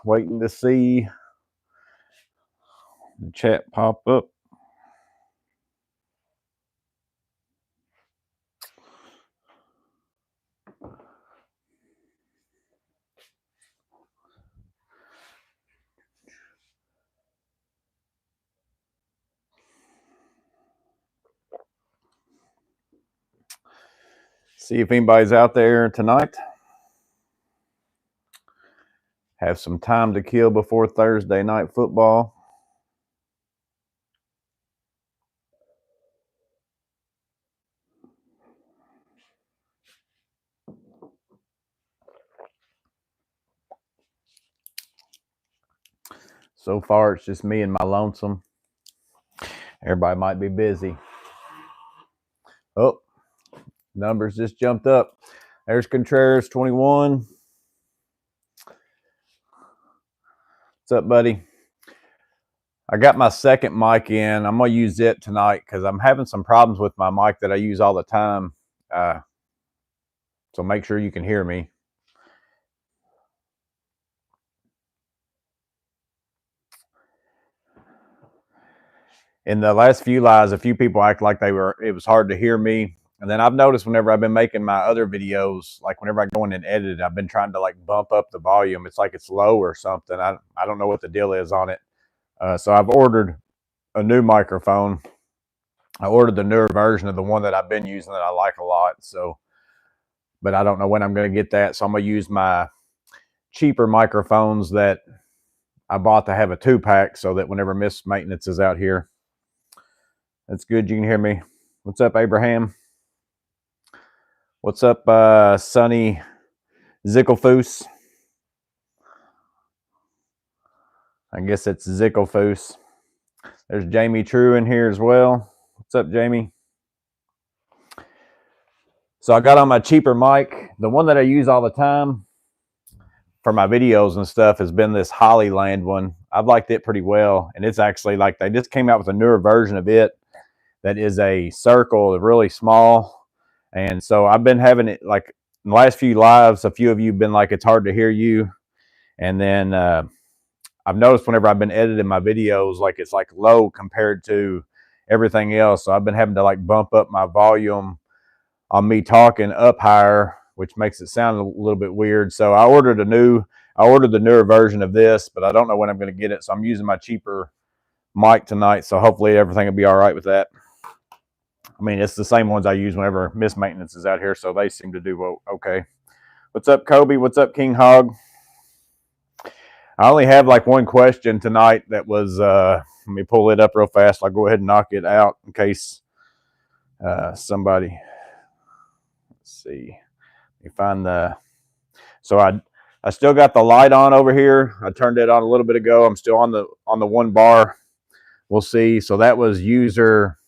Waiting to see the chat pop up. See if anybody's out there tonight. Have some time to kill before Thursday night football. So far, it's just me and my lonesome. Everybody might be busy. Oh, numbers just jumped up. There's Contreras, 21. What's up, buddy? I got my second mic in. I'm going to use it tonight because I'm having some problems with my mic that I use all the time. So make sure you can hear me. In the last few lives, a few people act like it was hard to hear me. And then I've noticed whenever I've been making my other videos, like whenever I go in and edit, I've been trying to like bump up the volume. It's like it's low or something. I don't know what the deal is on it. So I've ordered a new microphone. I ordered the newer version of the one that I've been using that I like a lot. So, but I don't know when I'm going to get that. So I'm going to use my cheaper microphones that I bought to have a 2-pack so that whenever Miss Maintenance is out here, that's good. You can hear me. What's up, Abraham? What's up, Sonny Zickelfoos? I guess it's Zickelfoos. There's Jamie True in here as well. What's up, Jamie? So I got on my cheaper mic. The one that I use all the time for my videos and stuff has been this Hollyland one. I've liked it pretty well. And it's actually like they just came out with a newer version of it that is a circle, really small. And so I've been having it like in the last few lives, a few of you have been like, it's hard to hear you. And then I've noticed whenever I've been editing my videos, like it's like low compared to everything else. So I've been having to like bump up my volume on me talking up higher, which makes it sound a little bit weird. So I ordered the newer version of this, but I don't know when I'm going to get it. So I'm using my cheaper mic tonight. So hopefully everything will be all right with that. I mean, it's the same ones I use whenever Miss Maintenance is out here, so they seem to do okay. What's up, Kobe? What's up, King Hog? I only have like one question tonight that was, let me pull it up real fast. I'll go ahead and knock it out in case somebody, let's see. Let me find so I still got the light on over here. I turned it on a little bit ago. I'm still on the one bar. We'll see. So that was user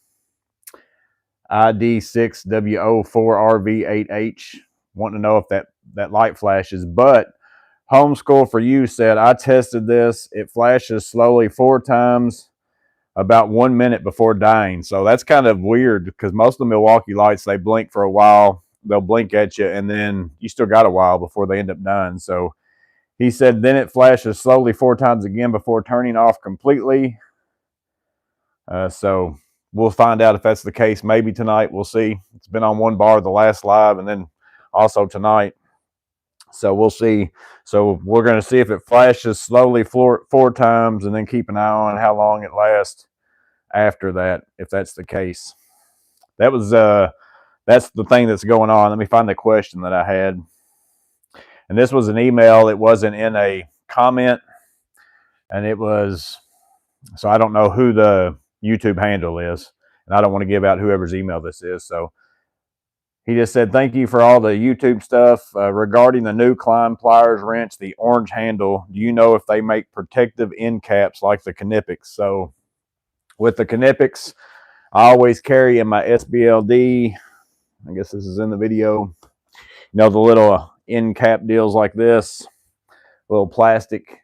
ID6WO4RV8H. Wanting to know if that light flashes. But Homeschool for You said, I tested this. It flashes slowly 4 times, about 1 minute before dying. So that's kind of weird because most of the Milwaukee lights, they blink for a while. They'll blink at you, and then you still got a while before they end up dying. So he said then it flashes slowly 4 times again before turning off completely. So we'll find out if that's the case. Maybe tonight. We'll see. It's been on one bar the last live and then also tonight. So we'll see. So we're going to see if it flashes slowly 4 times and then keep an eye on how long it lasts after that, if that's the case. That was that's the thing that's going on. Let me find the question that I had. And this was an email. It wasn't in a comment. And it was, so I don't know who the YouTube handle is. And I don't want to give out whoever's email this is. So he just said, thank you for all the YouTube stuff. Regarding the new Klein Pliers wrench, the orange handle, do you know if they make protective end caps like the Knipex? So with the Knipex, I always carry in my SBLD, I guess this is in the video, you know, the little end cap deals like this, little plastic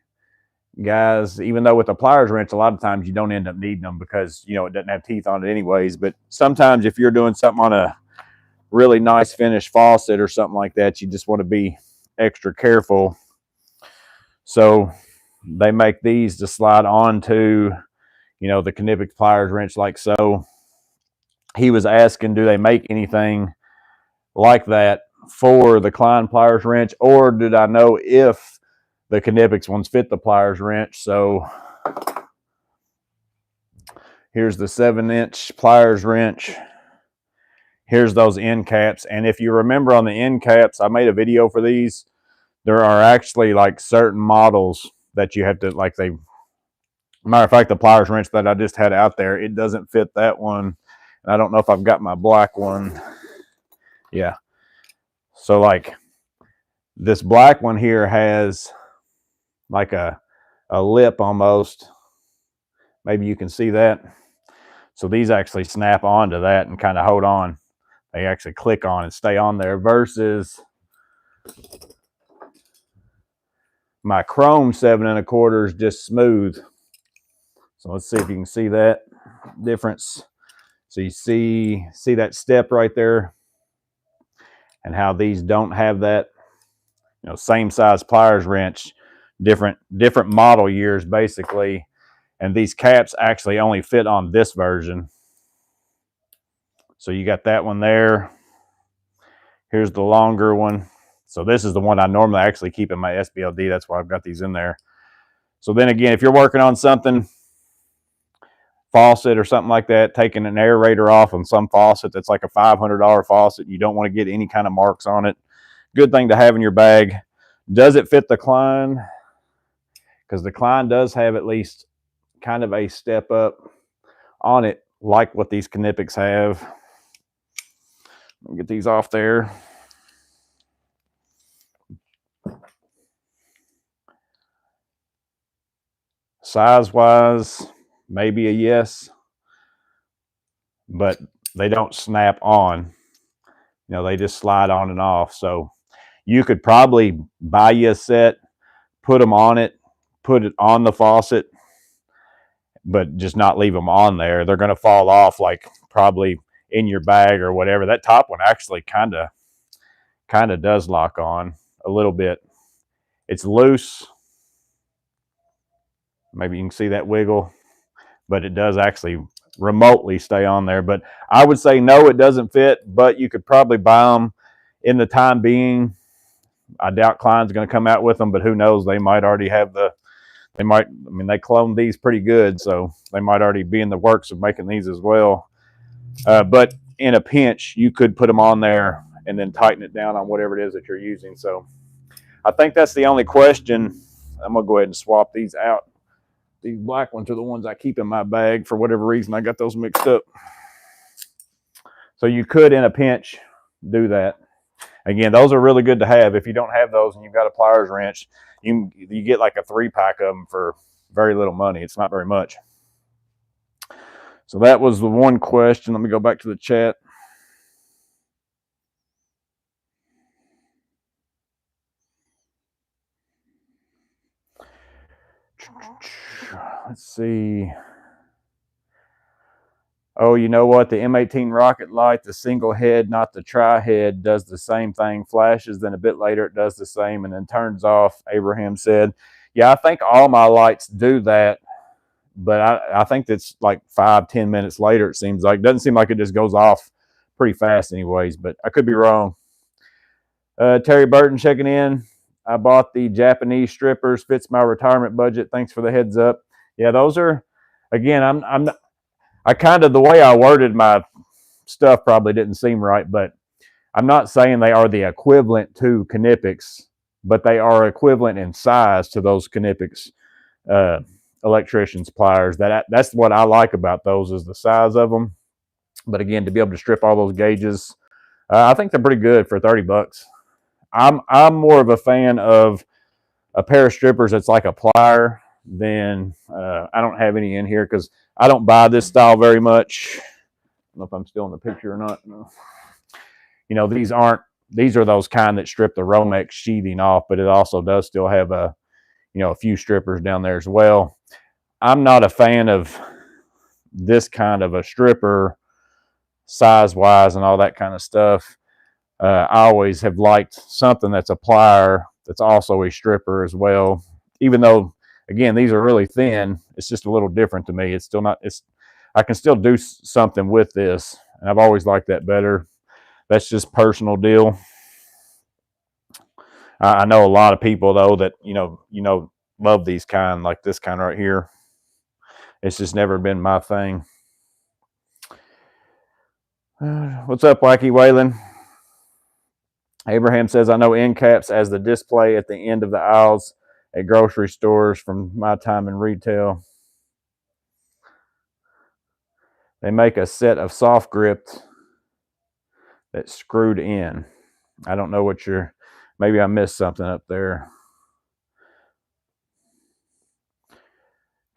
guys. Even though with the Pliers wrench, a lot of times you don't end up needing them because, you know, it doesn't have teeth on it anyways. But sometimes if you're doing something on a really nice finished faucet or something like that, you just want to be extra careful So they make these to slide onto, you know, the Knipex pliers wrench like so. He was asking, do they make anything like that for the Klein pliers wrench, or did I know if the Knipex ones fit the pliers wrench? So here's the 7-inch pliers wrench. Here's those end caps. And if you remember on the end caps, I made a video for these. There are actually like certain models that you have to, like, they, matter of fact, the pliers wrench that I just had out there, it doesn't fit that one. And I don't know if I've got my black one. Yeah. So like this black one here has like a lip almost. Maybe you can see that. So these actually snap onto that and kind of hold on. They actually click on and stay on there, versus my chrome 7 1/4 is just smooth. So let's see if you can see that difference. So you see that step right there, and how these don't have that. You know, same size pliers wrench, different model years basically, and these caps actually only fit on this version. So you got that one there. Here's the longer one. So this is the one I normally actually keep in my SBLD. That's why I've got these in there. So then again, if you're working on something, faucet or something like that, taking an aerator off on some faucet that's like a $500 faucet, you don't want to get any kind of marks on it. Good thing to have in your bag. Does it fit the Klein? Because the Klein does have at least kind of a step up on it, like what these Knipex have. Get these off there. Size wise, maybe a yes, but they don't snap on. You know, they just slide on and off. So you could probably buy you a set, put them on it, put it on the faucet, but just not leave them on there. They're going to fall off, like probably in your bag or whatever. That top one actually kind of does lock on a little bit. It's loose. Maybe you can see that wiggle, but it does actually remotely stay on there. But I would say no, it doesn't fit, but you could probably buy them in the time being. I doubt Klein's going to come out with them, but who knows? They might already have they cloned these pretty good, so they might already be in the works of making these as well. But in a pinch, you could put them on there and then tighten it down on whatever it is that you're using. So I think that's the only question. I'm going to go ahead and swap these out. These black ones are the ones I keep in my bag. For whatever reason, I got those mixed up. So you could, in a pinch, do that. Again, those are really good to have. If you don't have those and you've got a pliers wrench, you get like a 3-pack of them for very little money. It's not very much. So that was the one question. Let me go back to the chat. Let's see. Oh, you know what? The M18 rocket light, the single head, not the tri-head, does the same thing. Flashes, then a bit later it does the same and then turns off, Abraham said. Yeah, I think all my lights do that, but I think that's like 5-10 minutes later, it seems like. It doesn't seem like it just goes off pretty fast anyways, but I could be wrong. Terry Burton checking in. I bought the Japanese strippers. Fits my retirement budget. Thanks for the heads up. Yeah, those are, again, I kind of, the way I worded my stuff probably didn't seem right, but I'm not saying they are the equivalent to Knipex, but they are equivalent in size to those Knipex electrician's pliers. That's what I like about those, is the size of them. But again, to be able to strip all those gauges, I think they're pretty good for $30. I'm more of a fan of a pair of strippers that's like a plier than I don't have any in here because I don't buy this style very much. I don't know if I'm still in the picture or not. No. You know, these are those kind that strip the Romex sheathing off, but it also does still have a few strippers down there as well. I'm not a fan of this kind of a stripper size wise and all that kind of stuff. I always have liked something that's a plier that's also a stripper as well. even though, again, these are really thin, it's just a little different to me. It's still not, I can still do something with this, and I've always liked that better. That's just personal deal. I know a lot of people though that love these kind, like this kind right here. It's just never been my thing. What's up, Wacky Waylon? Abraham says, I know end caps as the display at the end of the aisles at grocery stores from my time in retail. They make a set of soft gripped that's screwed in. I don't know what maybe I missed something up there.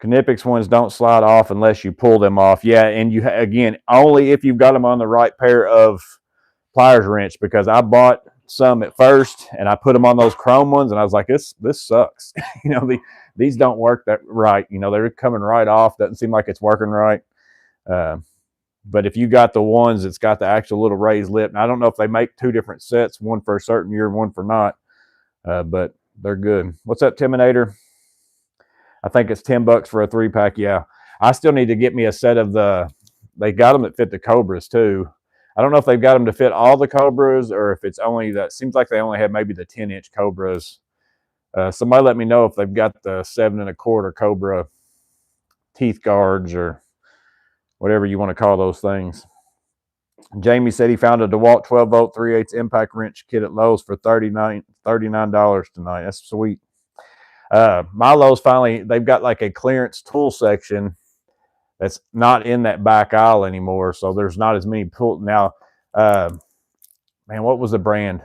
Knipex ones don't slide off unless you pull them off. Yeah, and again, only if you've got them on the right pair of pliers wrench, because I bought some at first and I put them on those chrome ones and I was like, this sucks. These don't work that right. They're coming right off. Doesn't seem like it's working right. But if you got the ones that's got the actual little raised lip, and I don't know if they make two different sets, one for a certain year, one for not, but they're good. What's up, Timinator? I think it's $10 for a 3-pack. Yeah, I still need to get me a set of they got them that fit the Cobras too. I don't know if they've got them to fit all the Cobras or if it's only that. Seems like they only have maybe the 10-inch Cobras. Somebody let me know if they've got the 7 1/4 Cobra teeth guards or whatever you want to call those things. Jamie said he found a DeWalt 12-volt 3/8 impact wrench kit at Lowe's for $39 tonight. That's sweet. My Lowe's finally, they've got like a clearance tool section that's not in that back aisle anymore, so there's not as many pull now. Man, what was the brand?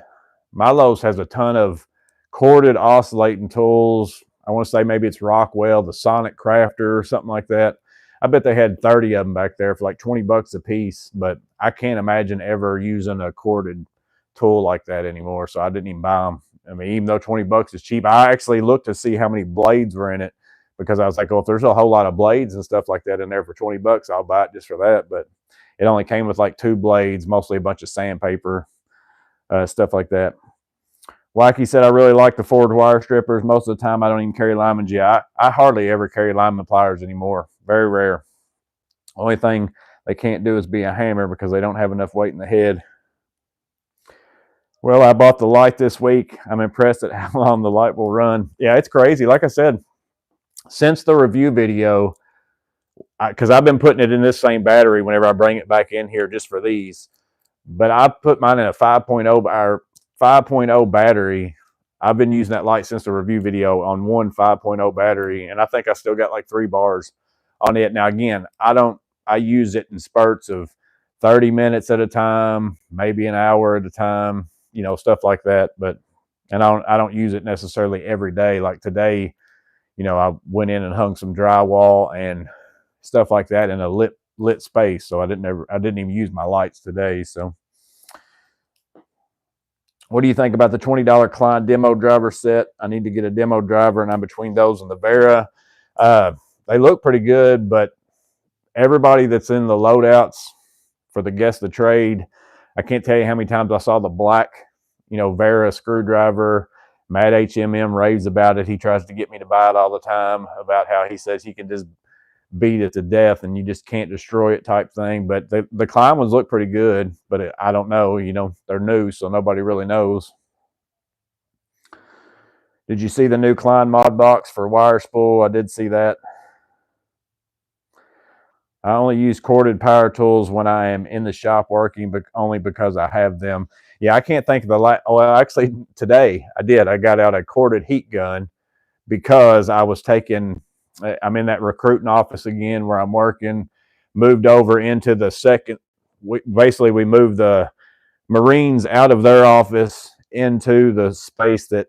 My Lowe's has a ton of corded oscillating tools. I want to say maybe it's Rockwell, the Sonic Crafter, or something like that. I bet they had 30 of them back there for like $20 a piece, but I can't imagine ever using a corded tool like that anymore, so I didn't even buy them. I mean, even though $20 is cheap, I actually looked to see how many blades were in it, because I was like, well, if there's a whole lot of blades and stuff like that in there for $20, I'll buy it just for that. But it only came with like 2 blades, mostly a bunch of sandpaper, stuff like that. Wacky said, I really like the forward wire strippers. Most of the time, I don't even carry lineman. Yeah, I hardly ever carry lineman pliers anymore. Very rare. Only thing they can't do is be a hammer because they don't have enough weight in the head. Well, I bought the light this week. I'm impressed at how long the light will run. Yeah, it's crazy. Like I said, since the review video, because I've been putting it in this same battery whenever I bring it back in here just for these, but I put mine in a 5.0 battery. I've been using that light since the review video on one 5.0 battery, and I think I still got like 3 bars on it. Now, again, I use it in spurts of 30 minutes at a time, maybe an hour at a time, stuff like that. And I don't use it necessarily every day. Like today, I went in and hung some drywall and stuff like that in a lit space. So I didn't even use my lights today. So what do you think about the $20 Klein demo driver set? I need to get a demo driver, and I'm between those and the Vera. They look pretty good, but everybody that's in the loadouts for the guest of trade, I can't tell you how many times I saw the black, Vera screwdriver. Matt HMM raves about it. He tries to get me to buy it all the time, about how he says he can just beat it to death and you just can't destroy it type thing. But the Klein ones look pretty good, but I don't know. They're new, so nobody really knows. Did you see the new Klein Modbox for wire spool? I did see that. I only use corded power tools when I am in the shop working, but only because I have them. Yeah, I can't think of actually today I did. I got out a corded heat gun because I'm in that recruiting office again where I'm working, moved over into the second. We moved the Marines out of their office into the space that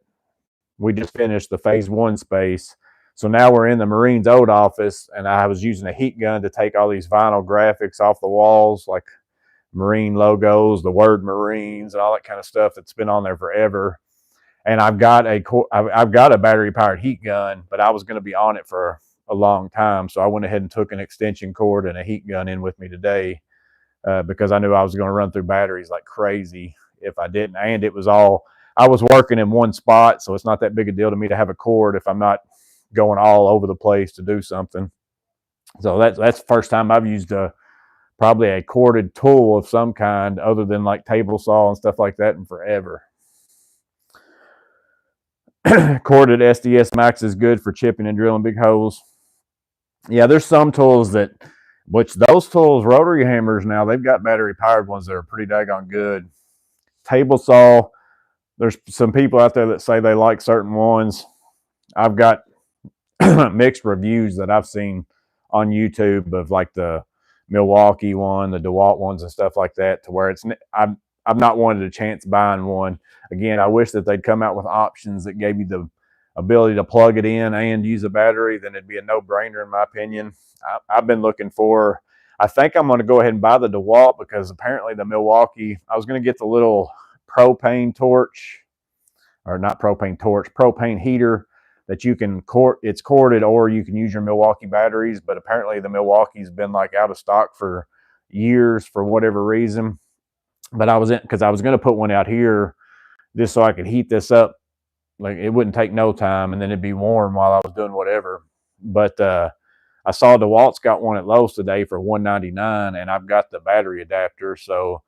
we just finished, the phase 1 space. So now we're in the Marines' old office, and I was using a heat gun to take all these vinyl graphics off the walls, like Marine logos, the word Marines, and all that kind of stuff that's been on there forever. And I've got a battery-powered heat gun, but I was going to be on it for a long time, so I went ahead and took an extension cord and a heat gun in with me today because I knew I was going to run through batteries like crazy if I didn't. And I was working in one spot, so it's not that big a deal to me to have a cord if I'm not going all over the place to do something. So that's the first time I've used probably a corded tool of some kind other than like table saw and stuff like that in forever. Corded SDS Max is good for chipping and drilling big holes. Yeah, there's some tools which those tools, rotary hammers now, they've got battery powered ones that are pretty daggone good. Table saw, there's some people out there that say they like certain ones. I've got mixed reviews that I've seen on YouTube of like the Milwaukee one, the DeWalt ones and stuff like that, to where I've not wanted a chance buying one. Again, I wish that they'd come out with options that gave you the ability to plug it in and use a battery. Then it'd be a no-brainer in my opinion. I've been looking for, I think I'm going to go ahead and buy the DeWalt, because apparently the Milwaukee, I was going to get the little propane torch, or not propane torch, propane heater that you can it's corded, or you can use your Milwaukee batteries. But apparently the Milwaukee's been like out of stock for years for whatever reason. But because I was going to put one out here just so I could heat this up. Like, it wouldn't take no time, and then it'd be warm while I was doing whatever. But I saw DeWalt's got one at Lowe's today for $199, and I've got the battery adapter. So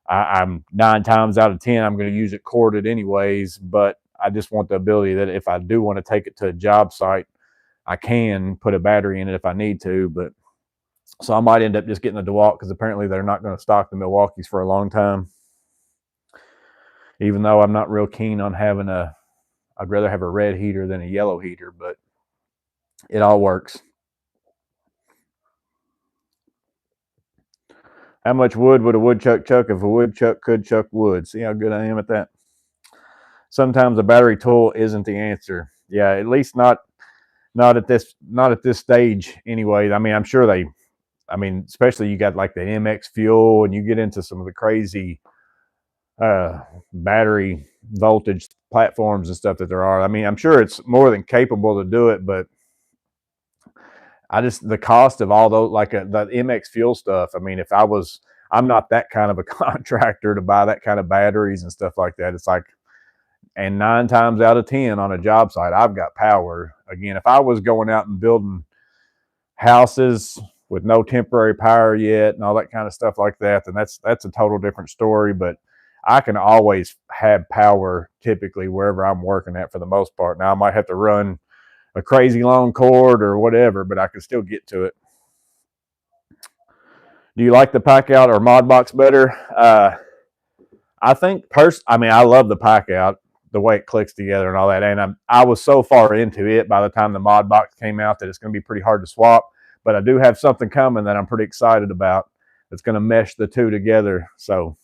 I'm 9 times out of 10, I'm going to use it corded anyways. But I just want the ability that if I do want to take it to a job site, I can put a battery in it if I need to. But so I might end up just getting the DeWalt, because apparently they're not going to stock the Milwaukees for a long time. Even though I'm not real keen on having I'd rather have a red heater than a yellow heater, but it all works. How much wood would a woodchuck chuck if a woodchuck could chuck wood? See how good I am at that? Sometimes a battery tool isn't the answer. Yeah, at least not at this stage anyway. I mean, I'm sure especially you got like the MX fuel, and you get into some of the crazy battery voltage platforms and stuff that there are. I mean, I'm sure it's more than capable to do it, but the cost of all those, like the MX fuel stuff. I mean, I'm not that kind of a contractor to buy that kind of batteries and stuff like that. It's like, and 9 times out of 10 on a job site, I've got power. Again, if I was going out and building houses with no temporary power yet and all that kind of stuff like that, then that's a total different story. But I can always have power typically wherever I'm working at for the most part. Now I might have to run a crazy long cord or whatever, but I can still get to it. Do you like the Packout or Modbox better? I think I love the Packout, the way it clicks together and all that. And I was so far into it by the time the Modbox came out that it's going to be pretty hard to swap. But I do have something coming that I'm pretty excited about that's going to mesh the two together. So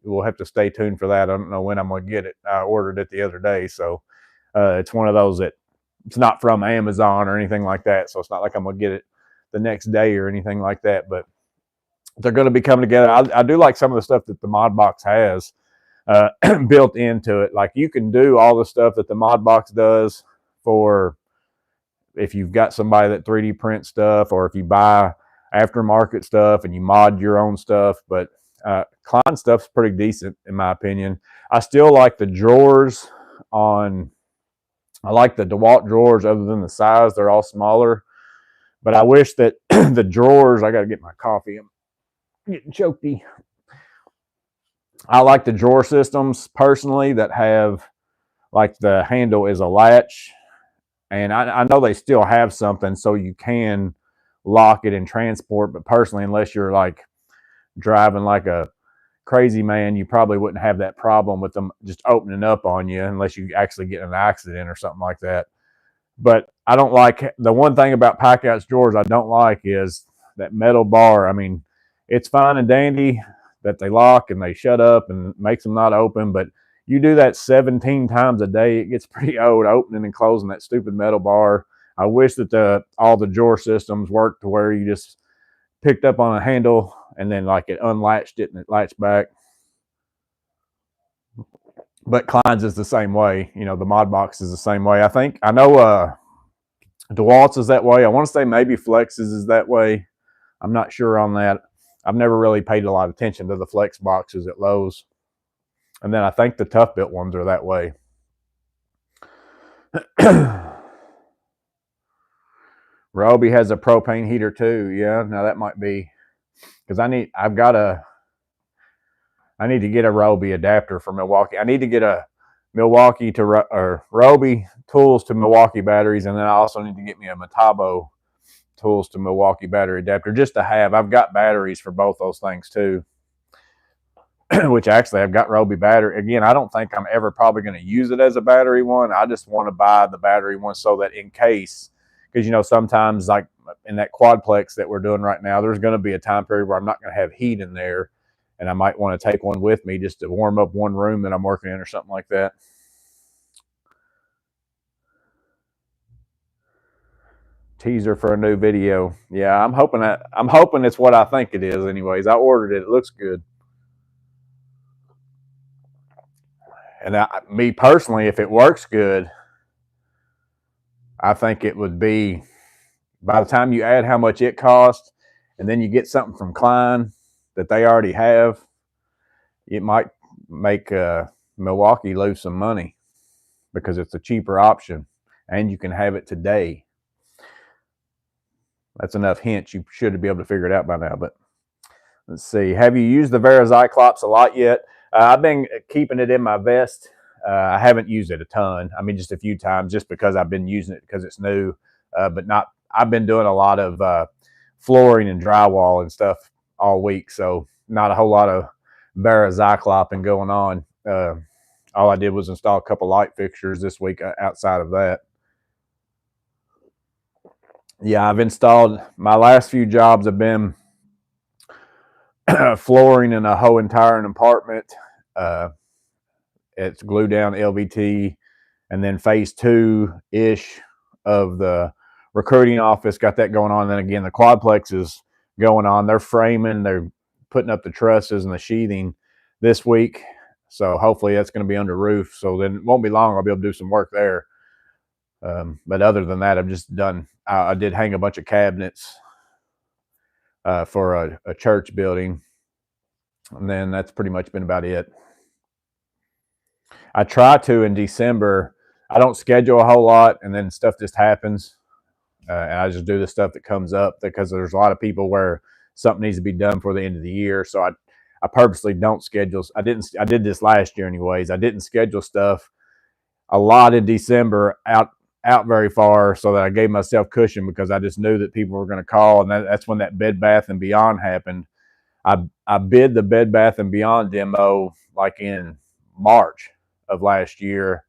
we'll have to stay tuned for that. I don't know when I'm going to get it. I ordered it the other day. So it's one of those that it's not from Amazon or anything like that. So it's not like I'm going to get it the next day or anything like that. But they're going to be coming together. I do like some of the stuff that the Modbox has built into it. Like, you can do all the stuff that the Modbox does for if you've got somebody that 3D print stuff, or if you buy aftermarket stuff and you mod your own stuff. But Klein stuff's pretty decent in my opinion. I still like the drawers I like the DeWalt drawers, other than the size. They're all smaller. But I wish that the drawers, I got to get my coffee. I'm getting chokey. I like the drawer systems personally that have, like, the handle is a latch. And I know they still have something so you can lock it and transport. But personally, unless you're like driving like a crazy man, you probably wouldn't have that problem with them just opening up on you, unless you actually get in an accident or something like that. But I don't like, the one thing about Packout's drawers I don't like is that metal bar. I mean, it's fine and dandy that they lock and they shut up and makes them not open, but you do that 17 times a day, it gets pretty old opening and closing that stupid metal bar. I wish that all the drawer systems worked to where you just picked up on a handle and then like it unlatched it and it latched back. But Klein's is the same way. You know, the Modbox is the same way. I know DeWalt's is that way. I want to say maybe Flex's is that way. I'm not sure on that. I've never really paid a lot of attention to the Flex boxes at Lowe's. And then I think the Tough Built ones are that way. Roby has a propane heater too. Yeah, now that might be because I need to get a Roby adapter for Milwaukee. I need to get a Milwaukee to or Roby tools to Milwaukee batteries, and then I also need to get me a Metabo tools to Milwaukee battery adapter just to have. I've got batteries for both those things too. Which actually I've got Roby battery. Again, I don't think I'm ever probably going to use it as a battery one. I just want to buy the battery one so that in case, because you know, sometimes like in that quadplex that we're doing right now, there's going to be a time period where I'm not going to have heat in there, and I might want to take one with me just to warm up one room that I'm working in or something like that. Teaser for a new video. Yeah, I'm hoping it's what I think it is anyways. I ordered it. It looks good. And me personally, if it works good, I think it would be, by the time you add how much it costs, and then you get something from Klein that they already have, it might make Milwaukee lose some money because it's a cheaper option, and you can have it today. That's enough hint. You should be able to figure it out by now. But let's see. Have you used the Cyclops a lot yet? I've been keeping it in my vest. I haven't used it a ton. I mean, just a few times, just because I've been using it because it's new, but not. I've been doing a lot of flooring and drywall and stuff all week, so not a whole lot of Cycloping going on. All I did was install a couple light fixtures this week outside of that. Yeah, I've installed, my last few jobs have been flooring in a whole entire apartment. It's glue down LVT, and then phase 2-ish of the recruiting office got that going on. And then again, the quadplex is going on. They're framing, they're putting up the trusses and the sheathing this week. So hopefully that's going to be under roof. So then it won't be long. I'll be able to do some work there. But other than that, I've just done, I did hang a bunch of cabinets for a church building. And then that's pretty much been about it. I try to in December. I don't schedule a whole lot, and then stuff just happens. And I just do the stuff that comes up because there's a lot of people where something needs to be done for the end of the year. So I purposely don't schedule. I did this last year anyways. I didn't schedule stuff a lot in December out very far so that I gave myself cushion because I just knew that people were going to call. And that's when that Bed Bath & Beyond happened. I bid the Bed Bath & Beyond demo like in March of last year.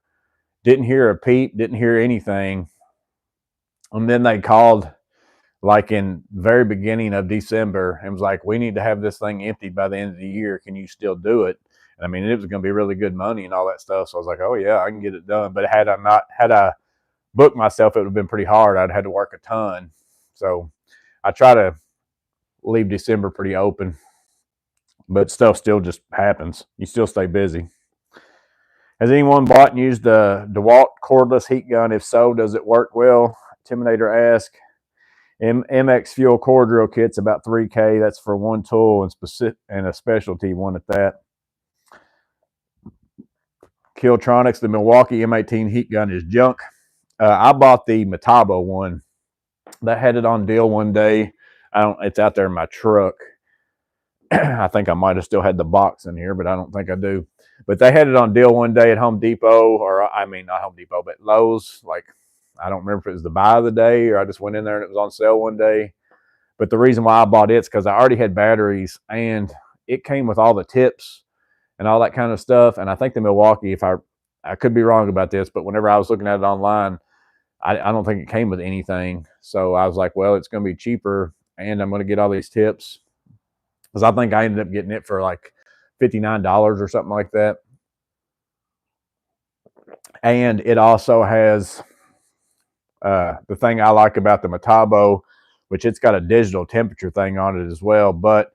Didn't hear a peep, didn't hear anything. And then they called like in very beginning of December and was like, we need to have this thing emptied by the end of the year. Can you still do it? And I mean, it was going to be really good money and all that stuff. So I was like, oh yeah, I can get it done. But had I booked myself, it would have been pretty hard. I'd had to work a ton. So I try to leave December pretty open, but stuff still just happens. You still stay busy. Has anyone bought and used the DeWalt cordless heat gun? If so, does it work well? Intimidator ask. MX Fuel core drill kit's about $3K. That's for one tool and a specialty one at that. Killtronics, the Milwaukee M18 heat gun is junk. I bought the Metabo one. That had it on deal one day. It's out there in my truck. I think I might have still had the box in here, but I don't think I do. But they had it on deal one day at Home Depot, or I mean, not Home Depot, but Lowe's. Like, I don't remember if it was the buy of the day or I just went in there and it was on sale one day. But the reason why I bought it's because I already had batteries and it came with all the tips and all that kind of stuff. And I think the Milwaukee, if I could be wrong about this, but whenever I was looking at it online, I don't think it came with anything. So I was like, well, it's going to be cheaper and I'm going to get all these tips. Because I think I ended up getting it for like $59 or something like that. And it also has the thing I like about the Metabo, which it's got a digital temperature thing on it as well. But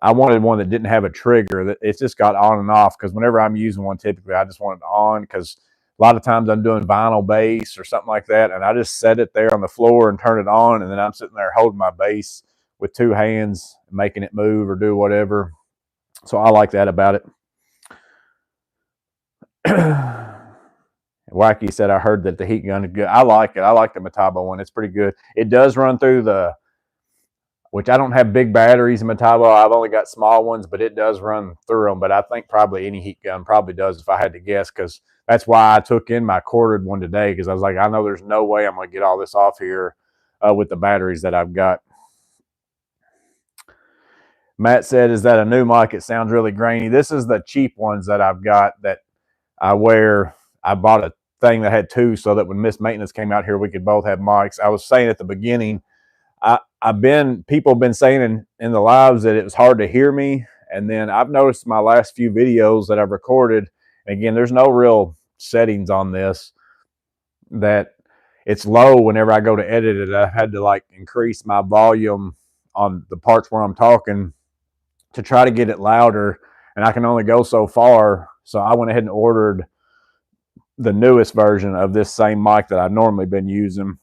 I wanted one that didn't have a trigger. That it's just got on and off. Because whenever I'm using one, typically I just want it on. Because a lot of times I'm doing vinyl base or something like that, and I just set it there on the floor and turn it on, and then I'm sitting there holding my base with two hands, making it move or do whatever. So I like that about it. Wacky said, I heard that the heat gun is good. I like it. I like the Metabo one. It's pretty good. It does run through which I don't have big batteries in Metabo. I've only got small ones, but it does run through them. But I think probably any heat gun probably does if I had to guess, because that's why I took in my corded one today, because I was like, I know there's no way I'm going to get all this off here with the batteries that I've got. Matt said, is that a new mic? It sounds really grainy. This is the cheap ones that I've got that I wear. I bought a thing that had two so that when Miss Maintenance came out here, we could both have mics. I was saying at the beginning, people have been saying in the lives that it was hard to hear me. And then I've noticed my last few videos that I've recorded, and again, there's no real settings on this, that it's low whenever I go to edit it. I had to like increase my volume on the parts where I'm talking to try to get it louder, and I can only go so far. So I went ahead and ordered the newest version of this same mic that I've normally been using.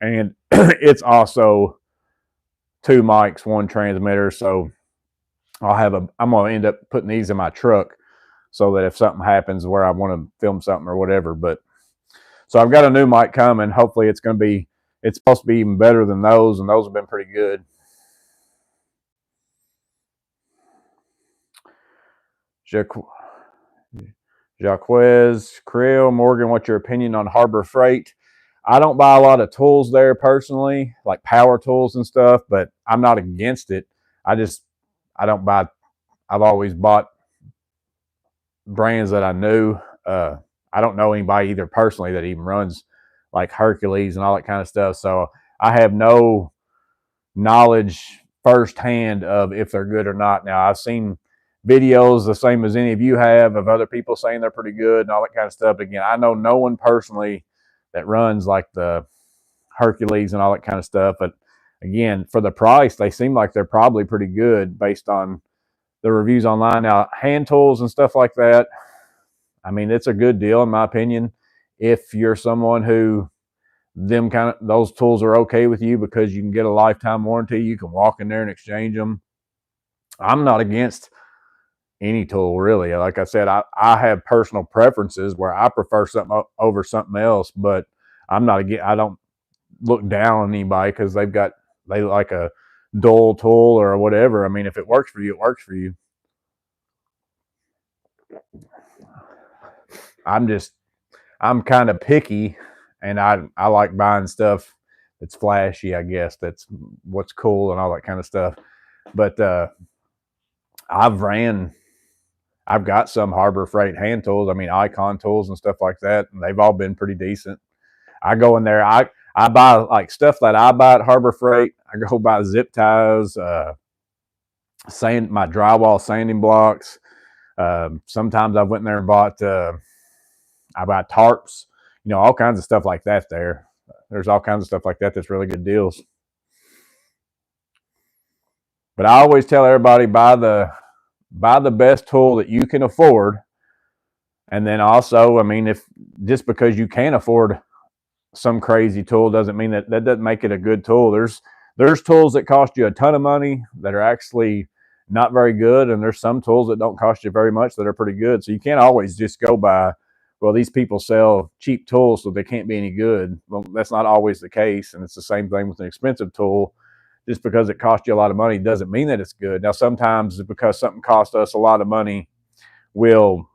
And it's also 2 mics, 1 transmitter. So I'm going to end up putting these in my truck so that if something happens where I want to film something or whatever. But so I've got a new mic coming. Hopefully it's supposed to be even better than those, and those have been pretty good. Jaquez, Creel, Morgan, what's your opinion on Harbor Freight? I don't buy a lot of tools there personally, like power tools and stuff, but I'm not against it. I don't buy. I've always bought brands that I knew. I don't know anybody either personally that even runs like Hercules and all that kind of stuff. So I have no knowledge firsthand of if they're good or not. Now, I've seen videos the same as any of you have of other people saying they're pretty good and all that kind of stuff. Again, I know no one personally that runs like the Hercules and all that kind of stuff. But again, for the price, they seem like they're probably pretty good based on the reviews online. Now, hand tools and stuff like that, I mean, it's a good deal in my opinion. If you're someone who those tools are okay with you because you can get a lifetime warranty, you can walk in there and exchange them. I'm not against any tool really. Like I said, I have personal preferences where I prefer something over something else, but I don't look down on anybody because they like a dull tool or whatever. I mean, if it works for you, it works for you. I'm kind of picky, and I like buying stuff that's flashy, I guess. That's what's cool and all that kind of stuff. But I've got some Harbor Freight hand tools. I mean, Icon tools and stuff like that, and they've all been pretty decent. I go in there, I buy like stuff that I buy at Harbor Freight. I go buy zip ties, my drywall sanding blocks. Sometimes I went in there and bought I buy tarps, all kinds of stuff like that there. There's all kinds of stuff like that that's really good deals. But I always tell everybody, buy the best tool that you can afford. And then also, I mean, if just because you can't afford some crazy tool doesn't mean that doesn't make it a good tool. There's tools that cost you a ton of money that are actually not very good, and there's some tools that don't cost you very much that are pretty good. So you can't always just go by, well, these people sell cheap tools so they can't be any good. Well, that's not always the case, and it's the same thing with an expensive tool. Just because it costs you a lot of money doesn't mean that it's good. Now, sometimes because something costs us a lot of money, we'll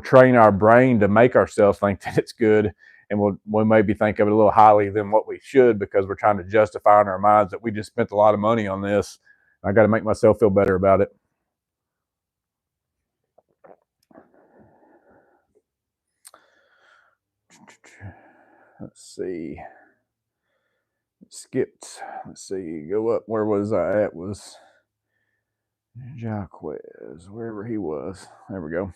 train our brain to make ourselves think that it's good, and we'll maybe think of it a little highly than what we should because we're trying to justify in our minds that we just spent a lot of money on this. I got to make myself feel better about it. Let's see. Skipped. Let's see. Go up. Where was I at? Was Jaquez, wherever he was. There we go.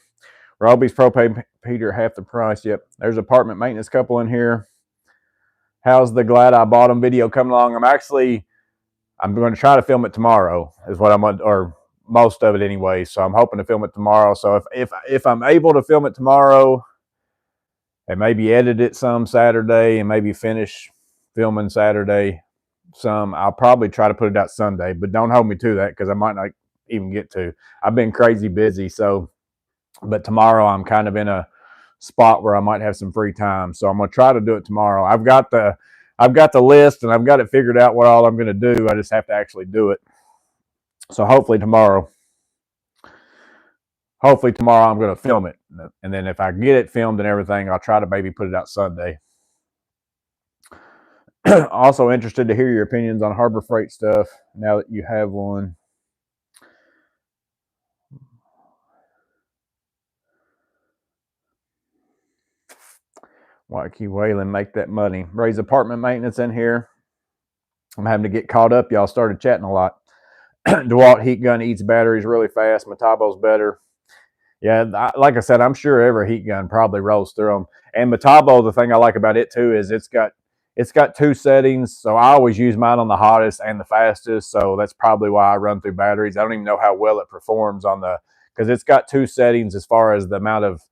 Roby's propane heater half the price. Yep. There's apartment maintenance couple in here. How's the glad I bought them video coming along? I'm going to try to film it tomorrow is what or most of it anyway. So I'm hoping to film it tomorrow. So if I'm able to film it tomorrow and maybe edit it some Saturday and maybe finish filming Saturday some, I'll probably try to put it out Sunday, but don't hold me to that because I might not even get to. I've been crazy busy. So, but tomorrow I'm kind of in a spot where I might have some free time. So I'm gonna try to do it tomorrow. I've got the list and I've got it figured out what all I'm gonna do. I just have to actually do it. So hopefully tomorrow I'm gonna film it, and then if I get it filmed and everything, I'll try to maybe put it out Sunday. Also interested to hear your opinions on Harbor Freight stuff now that you have one. Why keep Wayland make that money? Raise apartment maintenance in here. I'm having to get caught up. Y'all started chatting a lot. DeWalt heat gun eats batteries really fast. Metabo's better. Yeah, like I said, I'm sure every heat gun probably rolls through them. And Metabo, the thing I like about it too is it's got two settings. So I always use mine on the hottest and the fastest. So that's probably why I run through batteries. I don't even know how well it performs on because it's got two settings as far as the amount of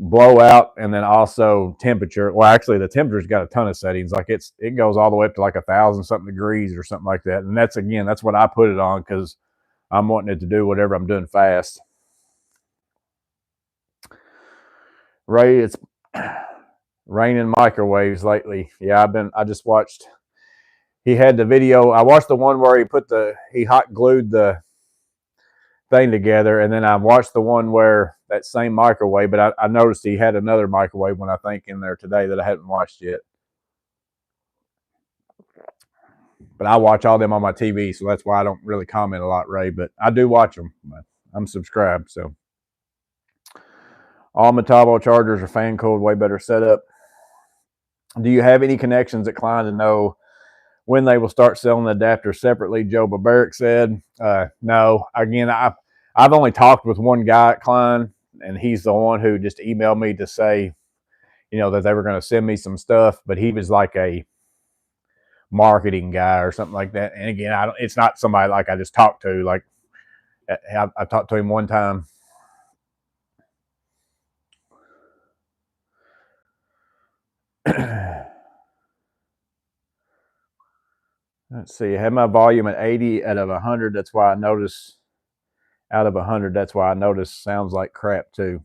blowout and then also temperature. Well, actually the temperature's got a ton of settings. Like it goes all the way up to like 1,000 something degrees or something like that. And that's what I put it on because I'm wanting it to do whatever I'm doing fast. Ray, it's raining microwaves lately. Yeah, I just watched, he had the video. I watched the one where he hot glued the thing together, and then I watched the one where that same microwave, but I noticed he had another microwave one, I think, in there today that I hadn't watched yet. But I watch all them on my TV, so that's why I don't really comment a lot, Ray, but I do watch them. I'm subscribed, so. All Metabo chargers are fan cooled, way better setup. Do you have any connections at Klein to know when they will start selling the adapters separately? Joe Barbaric said. No. Again, I've only talked with one guy at Klein, and he's the one who just emailed me to say, that they were going to send me some stuff, but he was like a marketing guy or something like that. And again, it's not somebody like I just talked to. Like I talked to him one time. Let's see. I had my volume at 80 out of 100. That's why I noticed out of 100. That's why I noticed sounds like crap too.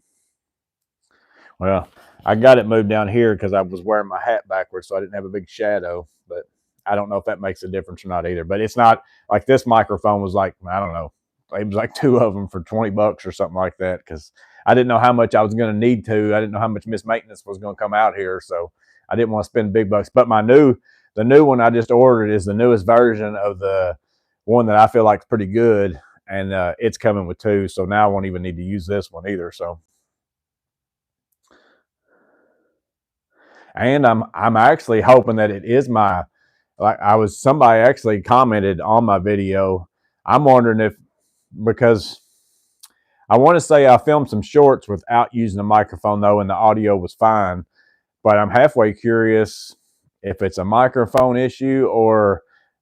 Well, I got it moved down here because I was wearing my hat backwards, so I didn't have a big shadow. But I don't know if that makes a difference or not either. But it's not like this microphone was like, I don't know. It was like two of them for $20 or something like that because I didn't know how much I was going to need to. I didn't know how much mismaintenance was going to come out here, so I didn't want to spend big bucks. But the new one I just ordered is the newest version of the one that I feel like is pretty good, and it's coming with two. So now I won't even need to use this one either. So. And I'm actually hoping that it is somebody actually commented on my video. I'm wondering because I want to say I filmed some shorts without using a microphone though, and the audio was fine. But I'm halfway curious if it's a microphone issue or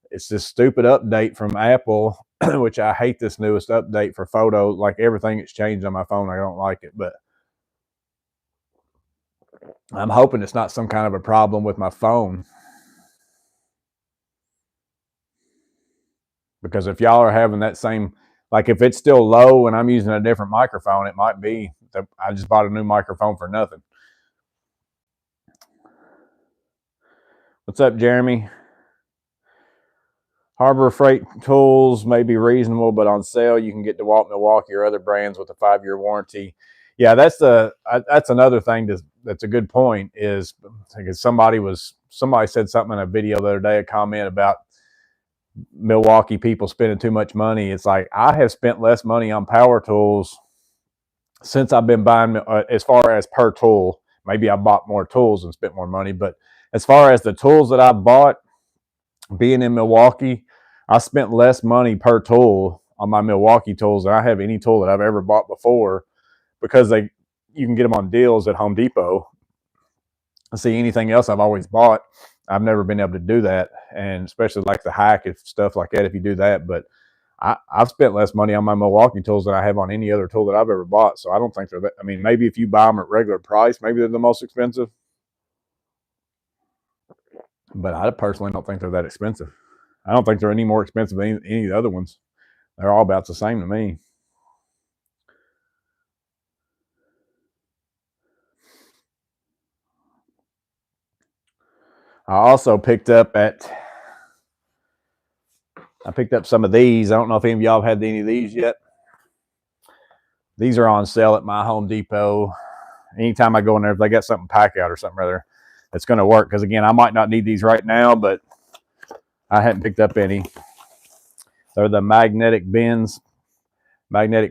it's this stupid update from Apple, which I hate this newest update for photo. Like everything that's changed on my phone, I don't like it. But I'm hoping it's not some kind of a problem with my phone. Because if y'all are having that same, like if it's still low and I'm using a different microphone, it might be that I just bought a new microphone for nothing. What's up, Jeremy? Harbor Freight tools may be reasonable, but on sale you can get DeWalt, Milwaukee, or other brands with a 5-year warranty. Yeah, that's another thing that's a good point. Is because somebody said something in a video the other day, a comment about Milwaukee people spending too much money. It's like I have spent less money on power tools since I've been buying, as far as per tool. Maybe I bought more tools and spent more money, but as far as the tools that I bought, being in Milwaukee, I spent less money per tool on my Milwaukee tools than I have any tool that I've ever bought before, because you can get them on deals at Home Depot. See, anything else I've always bought, I've never been able to do that, and especially like the hack and stuff like that if you do that. But I've spent less money on my Milwaukee tools than I have on any other tool that I've ever bought. So I don't think they're that. I mean, maybe if you buy them at regular price, maybe they're the most expensive. But I personally don't think they're that expensive. I don't think they're any more expensive than any of the other ones. They're all about the same to me. I also picked up some of these. I don't know if any of y'all have had any of these yet. These are on sale at my Home Depot. Anytime I go in there, if they got something Packout or something rather, it's going to work. Because again, I might not need these right now, but I hadn't picked up any. They're the magnetic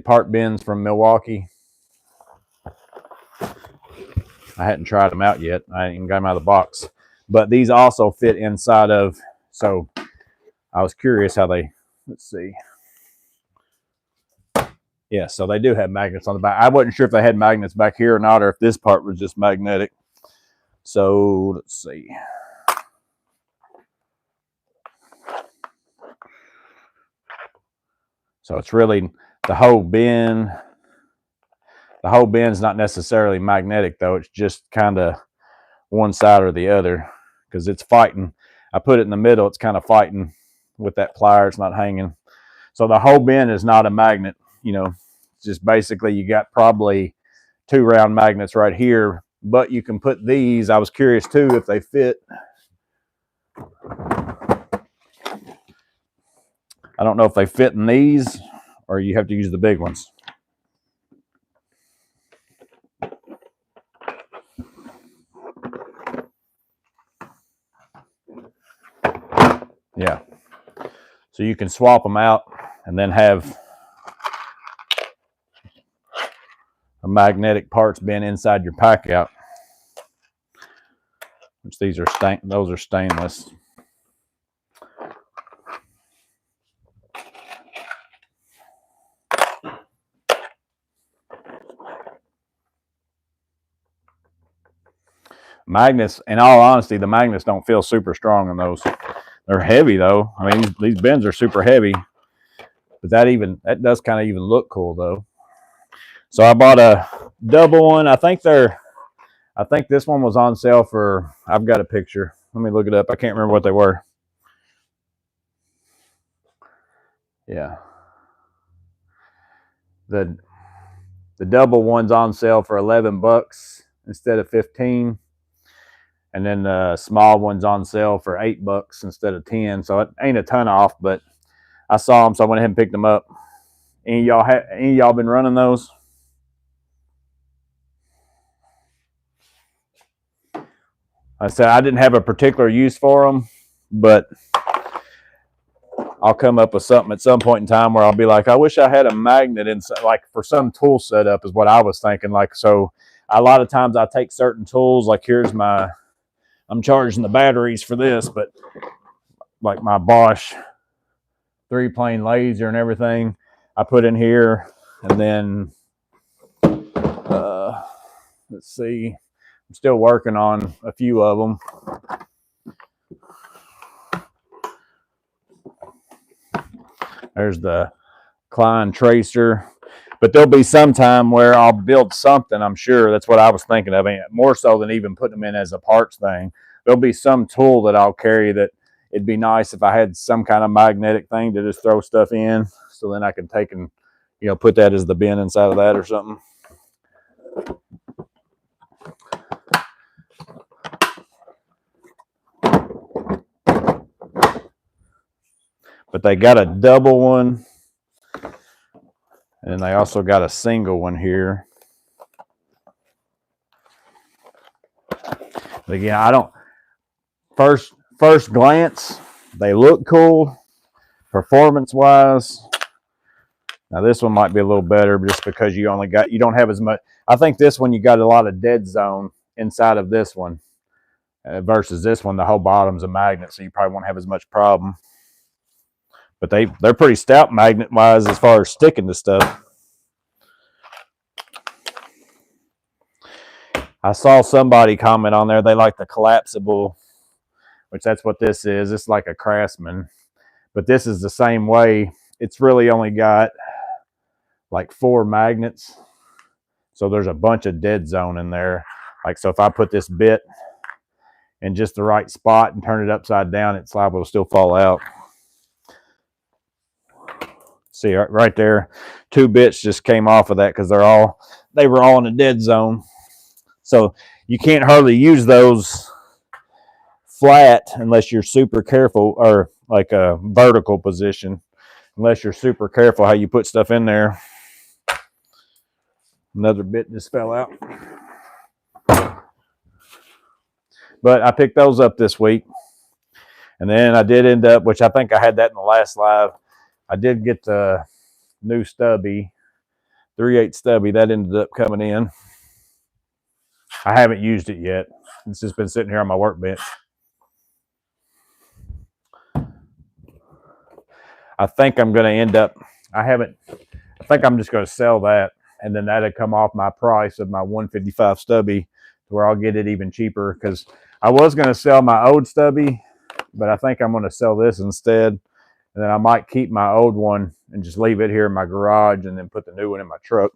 part bins from Milwaukee. I hadn't tried them out yet. I ain't even got them out of the box. But these also fit inside of, so I was curious how they, let's see. Yeah, so they do have magnets on the back. I wasn't sure if they had magnets back here or not, or if this part was just magnetic. So let's see. So it's really the whole bin. The whole bin's not necessarily magnetic though. It's just kind of one side or the other because it's fighting. I put it in the middle. It's kind of fighting with that plier. It's not hanging. So the whole bin is not a magnet. You know, it's just basically you got probably 2 round magnets right here. But you can put these. I was curious too if they fit. I don't know if they fit in these or you have to use the big ones. Yeah. So you can swap them out and then have a magnetic parts bin inside your Packout. Which these are those are stainless. Magnets, in all honesty, the magnets don't feel super strong in those. They're heavy though. I mean, these bins are super heavy, but that does kind of even look cool though. So I bought a double one. I think this one was on sale for, I've got a picture. Let me look it up. I can't remember what they were. Yeah. The double one's on sale for $11 instead of 15. And then the small one's on sale for $8 instead of 10. So it ain't a ton off, but I saw them, so I went ahead and picked them up. Any of y'all been running those? I said I didn't have a particular use for them, but I'll come up with something at some point in time where I'll be like, I wish I had a magnet inside, like for some tool setup is what I was thinking. Like, so a lot of times I take certain tools, like I'm charging the batteries for this, but like my Bosch 3-plane laser and everything, I put in here, and then let's see, I'm still working on a few of them. There's the Klein tracer, but there'll be some time where I'll build something. I'm sure that's what I was thinking of. I mean, more so than even putting them in as a parts thing. There'll be some tool that I'll carry that it'd be nice if I had some kind of magnetic thing to just throw stuff in, so then I can take and, you know, put that as the bin inside of that or something. But they got a double one, and then they also got a single one here. But again, I don't, first glance, they look cool performance wise. Now this one might be a little better just because you don't have as much. I think this one you got a lot of dead zone inside of this one versus this one. The whole bottom's a magnet, so you probably won't have as much problem. But they're pretty stout magnet wise as far as sticking to stuff. I saw somebody comment on there they like the collapsible, which that's what this is. It's like a Craftsman, but this is the same way. It's really only got like 4 magnets, so there's a bunch of dead zone in there. Like, so if I put this bit in just the right spot and turn it upside down, it's liable to still fall out. See right there, 2 bits just came off of that because they were all in a dead zone. So you can't hardly use those flat unless you're super careful, or like a vertical position, unless you're super careful how you put stuff in there. Another bit just fell out. But I picked those up this week. And then I did end up, which I think I had that in the last live, I did get the new stubby, 3/8 stubby. That ended up coming in. I haven't used it yet. It's just been sitting here on my workbench. I think I'm going to end up, I think I'm just going to sell that, and then that'll come off my price of my 155 stubby, where I'll get it even cheaper, because I was going to sell my old stubby, but I think I'm going to sell this instead. And then I might keep my old one and just leave it here in my garage and then put the new one in my truck.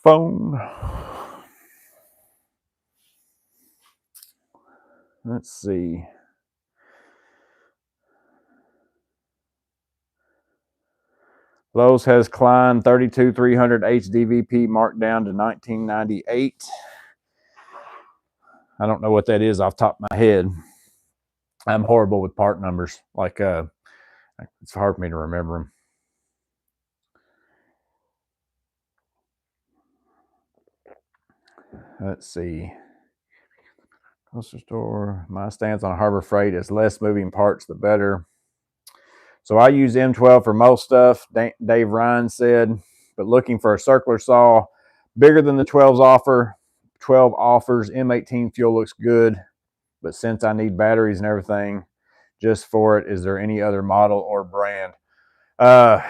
Phone. Let's see. Lowe's has Klein 32-300 HDVP marked down to $19.98. I don't know what that is off the top of my head. I'm horrible with part numbers. Like, it's hard for me to remember them. Let's see. Grocery store. My stance on Harbor Freight is less moving parts, the better. So I use M12 for most stuff, Dave Ryan said, but looking for a circular saw bigger than the 12 offers, M18 fuel looks good, but since I need batteries and everything just for it, is there any other model or brand? I'm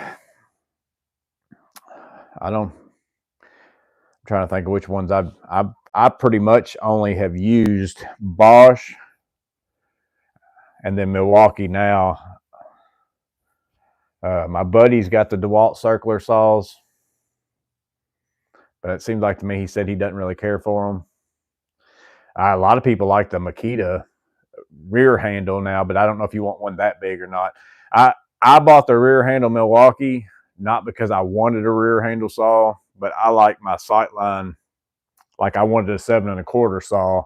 trying to think of which ones I pretty much only have used Bosch and then Milwaukee now. My buddy's got the DeWalt circular saws, but it seems like to me he said he doesn't really care for them. A lot of people like the Makita rear handle now, but I don't know if you want one that big or not. I bought the rear handle Milwaukee not because I wanted a rear handle saw, but I like my sightline. Like I wanted a 7 1/4 saw,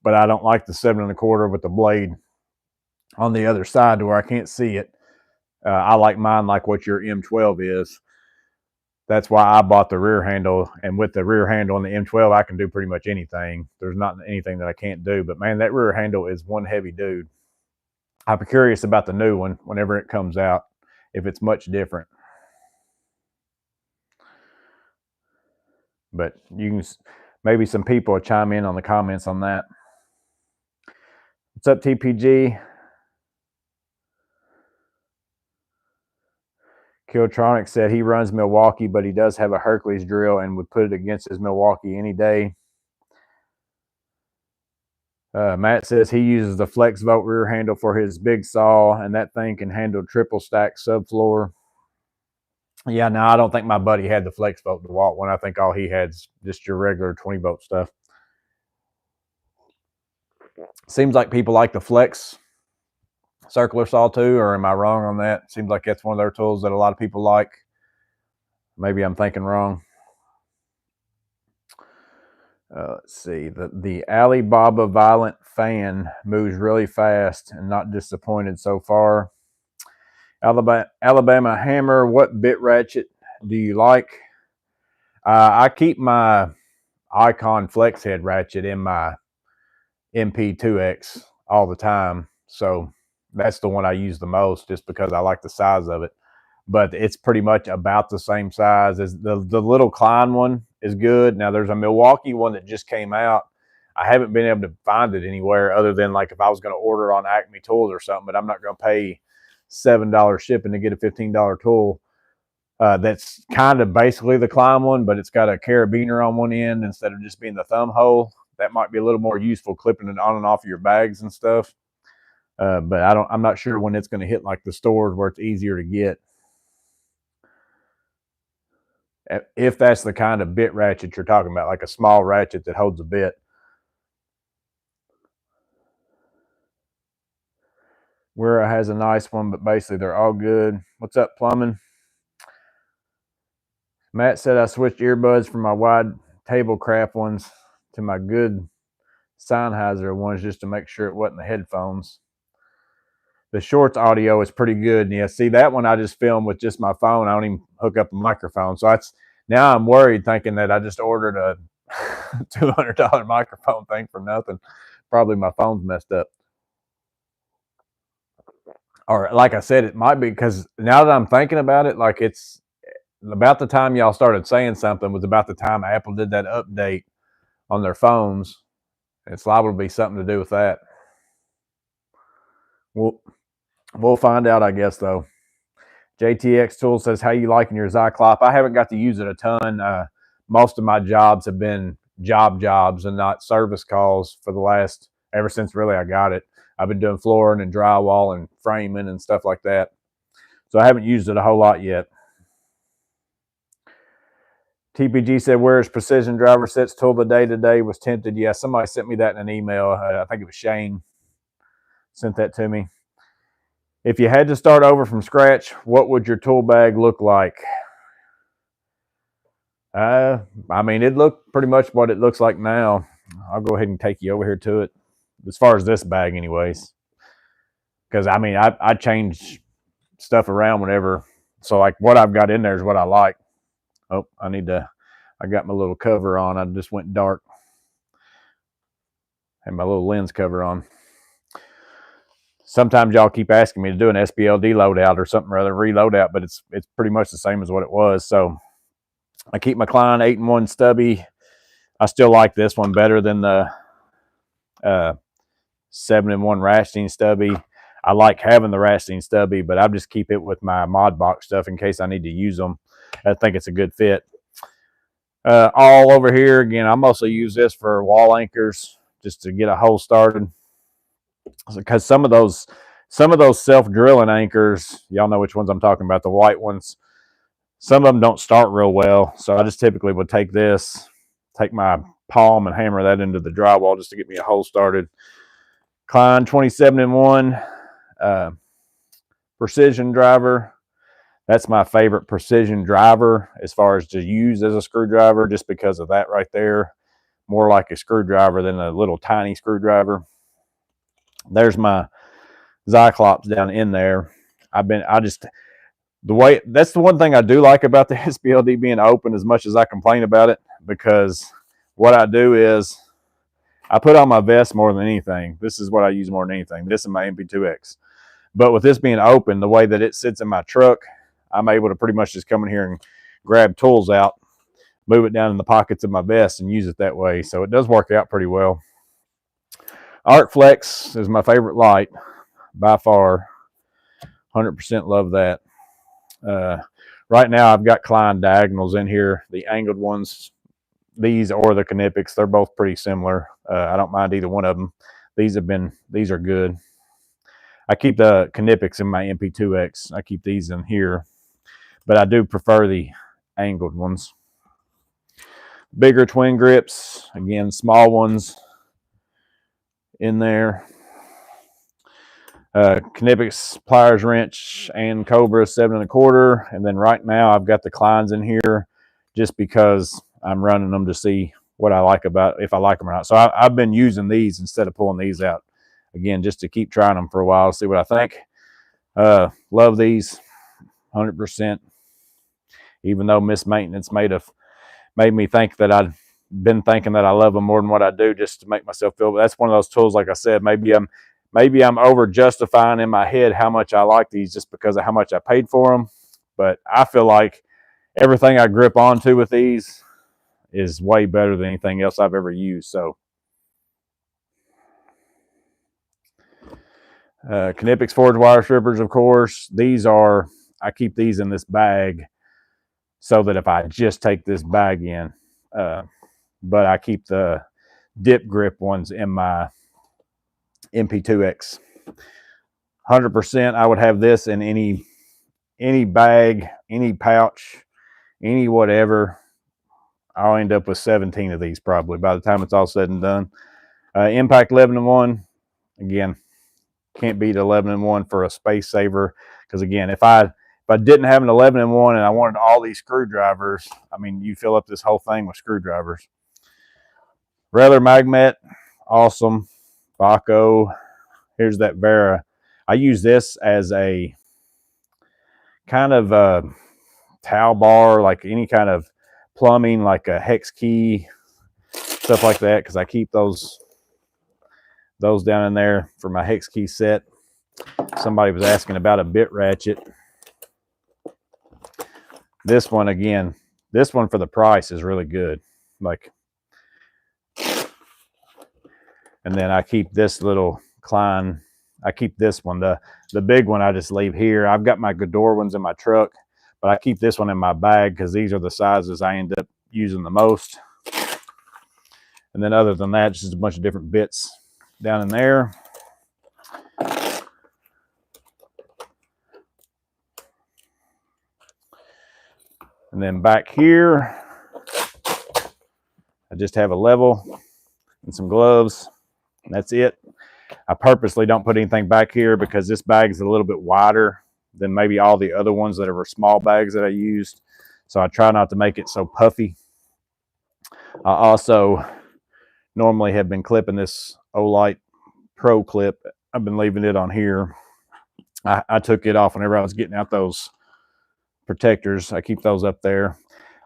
but I don't like the 7 1/4 with the blade on the other side to where I can't see it. I like mine like what your M12 is. That's why I bought the rear handle, and with the rear handle on the M12, I can do pretty much anything. There's not anything that I can't do, but man, that rear handle is one heavy dude. I'm curious about the new one whenever it comes out, if it's much different. But you can, maybe some people will chime in on the comments on that. What's up, TPG? Killtronic said he runs Milwaukee, but he does have a Hercules drill and would put it against his Milwaukee any day. Matt says he uses the Flex Vote rear handle for his big saw, and that thing can handle triple stack subfloor. Yeah, no, I don't think my buddy had the Flex Vote DeWalt one. I think all he had is just your regular 20-volt stuff. Seems like people like the Flex circular saw too, or am I wrong on that? Seems like that's one of their tools that a lot of people like. Maybe I'm thinking wrong. Let's see. The Alibaba Violent fan moves really fast and not disappointed so far. Alabama Hammer, what bit ratchet do you like? I keep my Icon Flex Head ratchet in my MP2X all the time. So that's the one I use the most just because I like the size of it. But it's pretty much about the same size as the little Klein one is good. Now there's a Milwaukee one that just came out. I haven't been able to find it anywhere other than like if I was going to order it on Acme Tools or something, but I'm not going to pay $7 shipping to get a $15 tool. That's kind of basically the Klein one, but it's got a carabiner on one end instead of just being the thumb hole. That might be a little more useful clipping it on and off of your bags and stuff. But I'm not sure when it's going to hit like the stores where it's easier to get. If that's the kind of bit ratchet you're talking about, like a small ratchet that holds a bit. Where has a nice one, but basically they're all good. What's up, plumbing? Matt said I switched earbuds for my wide table crap ones to my good Sennheiser ones just to make sure it wasn't the headphones. The shorts audio is pretty good. And yeah, see, that one I just filmed with just my phone. I don't even hook up a microphone. So now I'm worried thinking that I just ordered a $200 microphone thing for nothing. Probably my phone's messed up. Or like I said, it might be because now that I'm thinking about it, like it's about the time y'all started saying something was about the time Apple did that update on their phones. It's liable to be something to do with that. We'll find out, I guess, though. JTX Tool says, how you liking your Zyclop? I haven't got to use it a ton. Most of my jobs have been jobs and not service calls for the last, ever since really I got it. I've been doing flooring and drywall and framing and stuff like that. So I haven't used it a whole lot yet. TPG said, where's Precision Driver Sets Tool the day today? Was tempted. Yeah, somebody sent me that in an email. I think it was Shane sent that to me. If you had to start over from scratch, what would your tool bag look like? I mean, it looked pretty much what it looks like now. I'll go ahead and take you over here to it, as far as this bag anyways. Because, I mean, I change stuff around whenever. So, like, what I've got in there is what I like. Oh, I got my little cover on. I just went dark. Had my little lens cover on. Sometimes y'all keep asking me to do an SBLD loadout or something or other, reload out, but it's pretty much the same as what it was. So I keep my Klein 8-in-1 stubby. I still like this one better than the 7-in-1 Rashteen stubby. I like having the Rashteen stubby, but I just keep it with my Modbox stuff in case I need to use them. I think it's a good fit. All over here, again, I mostly use this for wall anchors just to get a hole started. Because some of those self-drilling anchors, y'all know which ones I'm talking about, the white ones, some of them don't start real well. So I just typically would take my palm and hammer that into the drywall just to get me a hole started. Klein 27-in-1 precision driver. That's my favorite precision driver as far as to use as a screwdriver, just because of that right there. More like a screwdriver than a little tiny screwdriver. There's my Zyclops down in there. That's the one thing I do like about the SBLD being open, as much as I complain about it, because what I do is I put on my vest more than anything. This is what I use more than anything. This and my MP2X. But with this being open, the way that it sits in my truck, I'm able to pretty much just come in here and grab tools out, move it down in the pockets of my vest, and use it that way. So it does work out pretty well. ArcFlex is my favorite light by far. 100% love that. Right now I've got Klein diagonals in here, the angled ones, these or the Knipex. They're both pretty similar. I don't mind either one of them. These are good. I keep the Knipex in my MP2X. I keep these in here, but I do prefer the angled ones. Bigger twin grips, again, small ones in there. Knipex pliers wrench and Cobra 7 1/4, and then right now I've got the Kleins in here just because I'm running them to see what I like about, if I like them or not. So I've been using these instead of pulling these out, again, just to keep trying them for a while, see what I think. Love these 100%, even though mismaintenance made me think that I'd been thinking that I love them more than what I do, just to make myself feel. But that's one of those tools, like I said, maybe I'm over justifying in my head how much I like these just because of how much I paid for them. But I feel like everything I grip onto with these is way better than anything else I've ever used. So Knipex forged wire strippers, of course. I keep these in this bag so that if I just take this bag in, but I keep the dip grip ones in my MP2X. 100%, I would have this in any bag, any pouch, any whatever. I'll end up with 17 of these probably by the time it's all said and done. Impact 11-in-1, again, can't beat 11-in-1 for a space saver. Because again, if I didn't have an 11-in-1 and I wanted all these screwdrivers, I mean, you fill up this whole thing with screwdrivers. Regular magnet, awesome. Baco. Here's that Vera. I use this as a kind of towel bar, like any kind of plumbing, like a hex key, stuff like that, because I keep those down in there for my hex key set. Somebody was asking about a bit ratchet. This one, again, this one for the price is really good. Like, and then I keep this little Klein. I keep this one. The big one I just leave here. I've got my Gador ones in my truck, but I keep this one in my bag because these are the sizes I end up using the most. And then other than that, just a bunch of different bits down in there. And then back here, I just have a level and some gloves. And that's it. I purposely don't put anything back here because this bag is a little bit wider than maybe all the other ones that are small bags that I used. So I try not to make it so puffy. I also normally have been clipping this Olight Pro clip. I've been leaving it on here. I took it off whenever I was getting out those protectors. I keep those up there.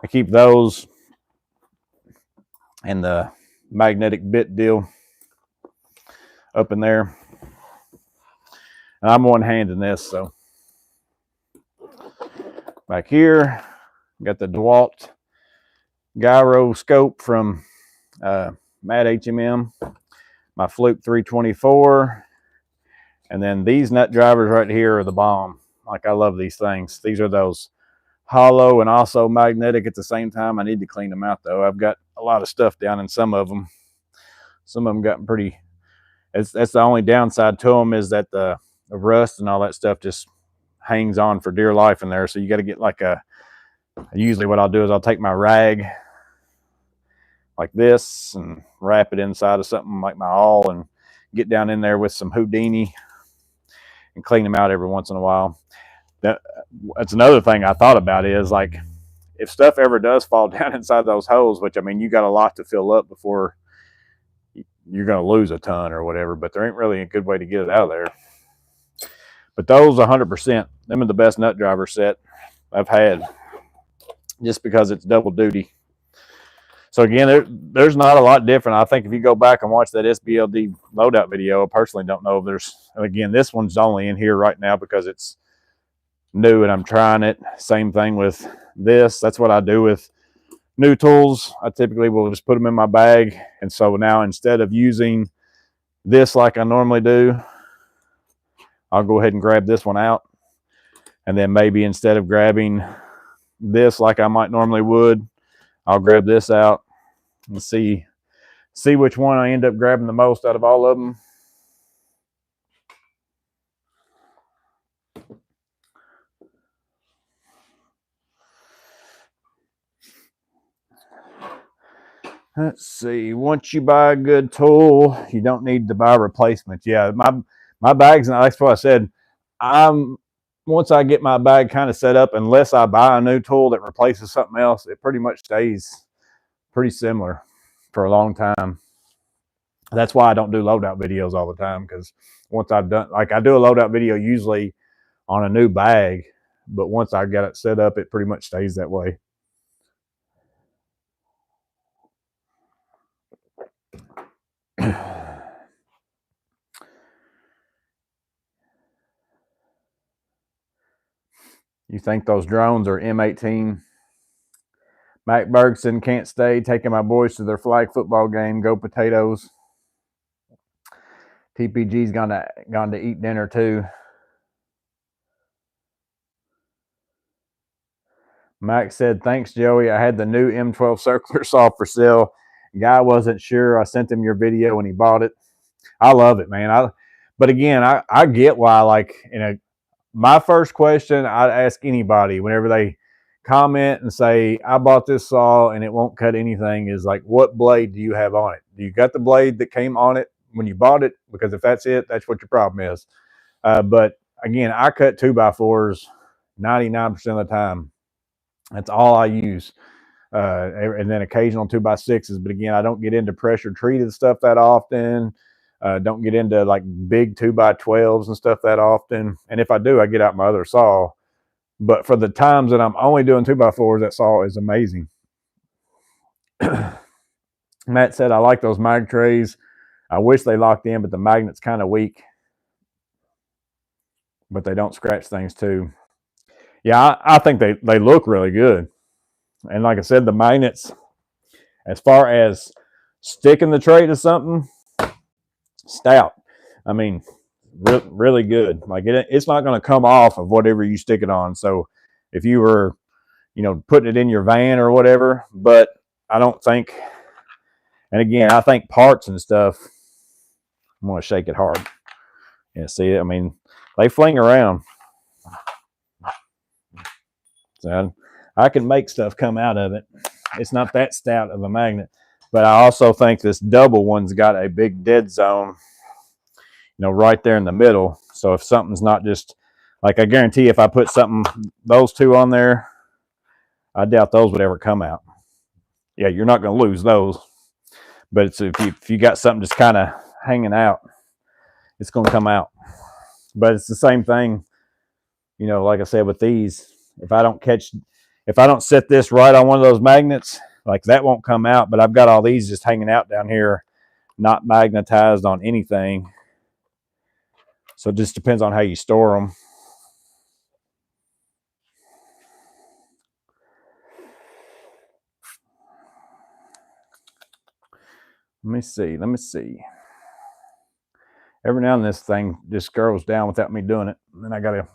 I keep those and the magnetic bit deal up in there. And I'm one-handing this, so. Back here, got the DeWalt gyro scope from Mad HMM, my Fluke 324, and then these nut drivers right here are the bomb. Like, I love these things. These are those hollow and also magnetic at the same time. I need to clean them out, though. I've got a lot of stuff down in some of them. Some of them gotten pretty, that's the only downside to them, is that the rust and all that stuff just hangs on for dear life in there. So you got to get like usually what I'll do is I'll take my rag like this and wrap it inside of something like my awl and get down in there with some Houdini and clean them out every once in a while. That's another thing I thought about, is like, if stuff ever does fall down inside those holes, which, I mean, you got a lot to fill up before you're going to lose a ton or whatever, but there ain't really a good way to get it out of there. But those 100%, them are the best nut driver set I've had, just because it's double duty. So again, there's not a lot different. I think if you go back and watch that SBLD loadout video, I personally don't know if there's, again, this one's only in here right now because it's new and I'm trying it. Same thing with this. That's what I do with new tools. I typically will just put them in my bag. And so now, instead of using this like I normally do, I'll go ahead and grab this one out. And then maybe instead of grabbing this like I might normally would, I'll grab this out and see which one I end up grabbing the most out of all of them. Let's see. Once you buy a good tool, you don't need to buy replacements. Yeah, my bags, and that's what I said. Once I get my bag kind of set up, unless I buy a new tool that replaces something else, it pretty much stays pretty similar for a long time. That's why I don't do loadout videos all the time, because once I've done, like, I do a loadout video usually on a new bag, but once I get it set up, it pretty much stays that way. You think those drones are M18? Mac Bergson, can't stay, taking my boys to their flag football game. Go Potatoes. TPG's gone to eat dinner too. Mac said, thanks, Joey. I had the new M12 circular saw for sale. Guy wasn't sure. I sent him your video and he bought it. I love it, man. But again, I get why, like, my first question I'd ask anybody whenever they comment and say, I bought this saw and it won't cut anything, is like, what blade do you have on it? Do you got the blade that came on it when you bought it? Because if that's it, that's what your problem is. But again, I cut 2x4s 99% of the time. That's all I use. and then occasional 2x6s. But again, I don't get into pressure treated stuff that often. Don't get into like big 2x12s and stuff that often. And if I do, I get out my other saw. But for the times that I'm only doing 2x4s, that saw is amazing. Matt said, I like those mag trays. I wish they locked in, but the magnet's kind of weak. But they don't scratch things too. Yeah, I think they look really good. And like I said, the magnets, as far as sticking the tray to something, stout. I mean, really good. Like it's not going to come off of whatever you stick it on. So if you were, putting it in your van or whatever, but I don't think, and again, I think parts and stuff, I'm going to shake it hard. Yeah, see, I mean, they fling around. So I can make stuff come out of it. It's not that stout of a magnet, but I also think this double one's got a big dead zone, right there in the middle. So if something's not just, like, I guarantee if I put those two on there, I doubt those would ever come out. Yeah, you're not going to lose those. But it's if you got something just kind of hanging out, it's going to come out. But it's the same thing, like I said with these. If I don't set this right on one of those magnets, like that won't come out. But I've got all these just hanging out down here, not magnetized on anything. So it just depends on how you store them. Let me see. Every now and then this thing just scrolls down without me doing it. And then I got to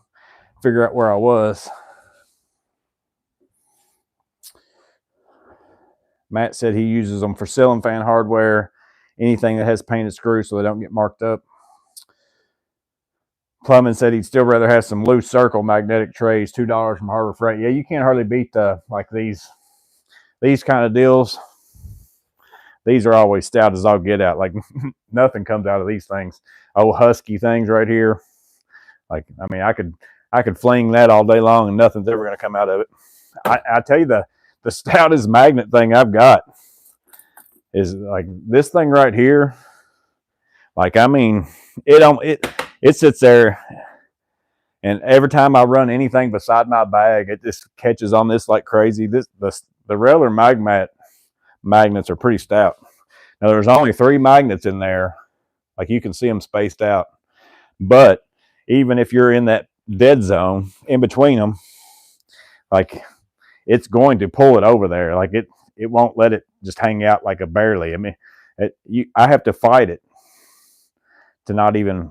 figure out where I was. Matt said he uses them for ceiling fan hardware, anything that has painted screws so they don't get marked up. Plumbing said he'd still rather have some loose circle magnetic trays, $2 from Harbor Freight. Yeah, you can't hardly beat these kind of deals. These are always stout as I'll get out. Like nothing comes out of these things. Oh, husky things right here. Like, I mean, I could fling that all day long and nothing's ever going to come out of it. I tell you, the stoutest magnet thing I've got is like this thing right here. Like, I mean, it sits there, and every time I run anything beside my bag, it just catches on this like crazy. The regular magnets are pretty stout. Now there's only 3 magnets in there, like you can see them spaced out. But even if you're in that dead zone in between them, like it's going to pull it over there. Like it won't let it just hang out like a barely. I mean, I have to fight it to not even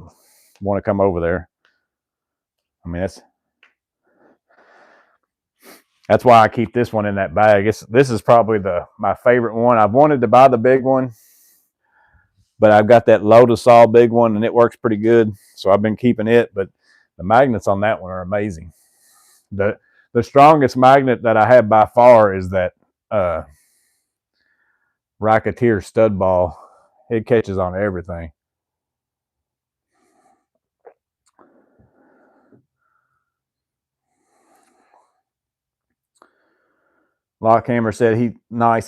want to come over there. I mean, that's why I keep this one in that bag. This is probably my favorite one. I've wanted to buy the big one, but I've got that loadout big one, and it works pretty good. So I've been keeping it, but the magnets on that one are amazing. The strongest magnet that I have by far is that Racketeer stud ball. It catches on everything. Lockhammer said he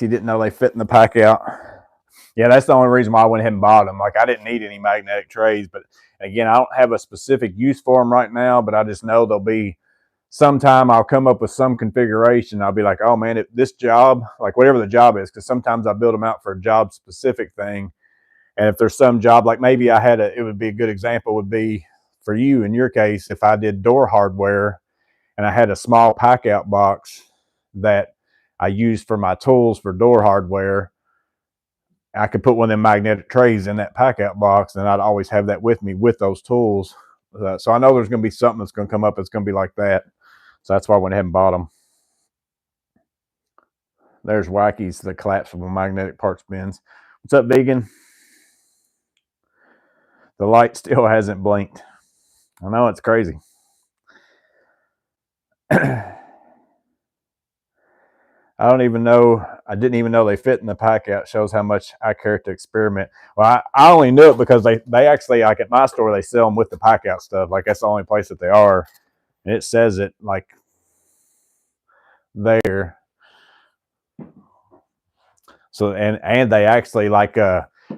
didn't know they fit in the Packout. Yeah, that's the only reason why I went ahead and bought them. Like, I didn't need any magnetic trays, but again, I don't have a specific use for them right now, but I just know there'll be sometime I'll come up with some configuration. I'll be like, oh man, this job, like whatever the job is, because sometimes I build them out for a job specific thing. And if there's some job, like maybe it would be a good example would be for you in your case, if I did door hardware and I had a small Packout box that I used for my tools for door hardware, I could put one of them magnetic trays in that Packout box, and I'd always have that with me with those tools. So I know there's going to be something that's going to come up that's going to be like that. So that's why I went ahead and bought them. There's Wacky's, the collapsible magnetic parts bins. What's up, vegan? The light still hasn't blinked. I know, it's crazy. I didn't even know they fit in the Packout. Shows how much I care to experiment. Well, I only knew it because they actually, like at my store, they sell them with the Packout stuff. Like that's the only place that they are. And it says it like there. So and they actually like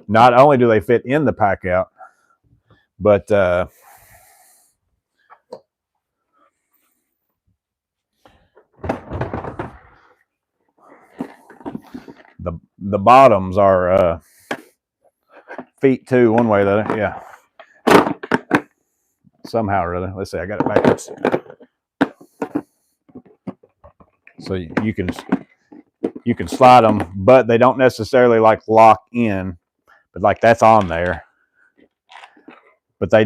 not only do they fit in the Packout, but the bottoms are feet too, one way or the other. Yeah. Somehow or other. Let's see, I got it backwards. So you can slide them, but they don't necessarily like lock in. But like that's on there. But they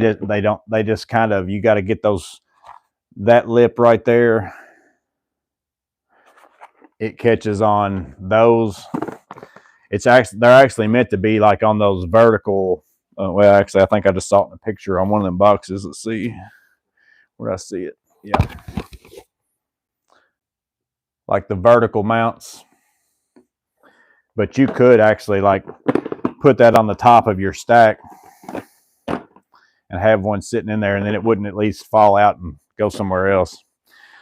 just kind of, you got to get that lip right there. It catches on those. They're actually meant to be like on those vertical. Well, actually, I think I just saw it in a picture on one of them boxes. Let's see where I see it. Yeah, like the vertical mounts. But you could actually like put that on the top of your stack and have one sitting in there, and then it wouldn't at least fall out and go somewhere else.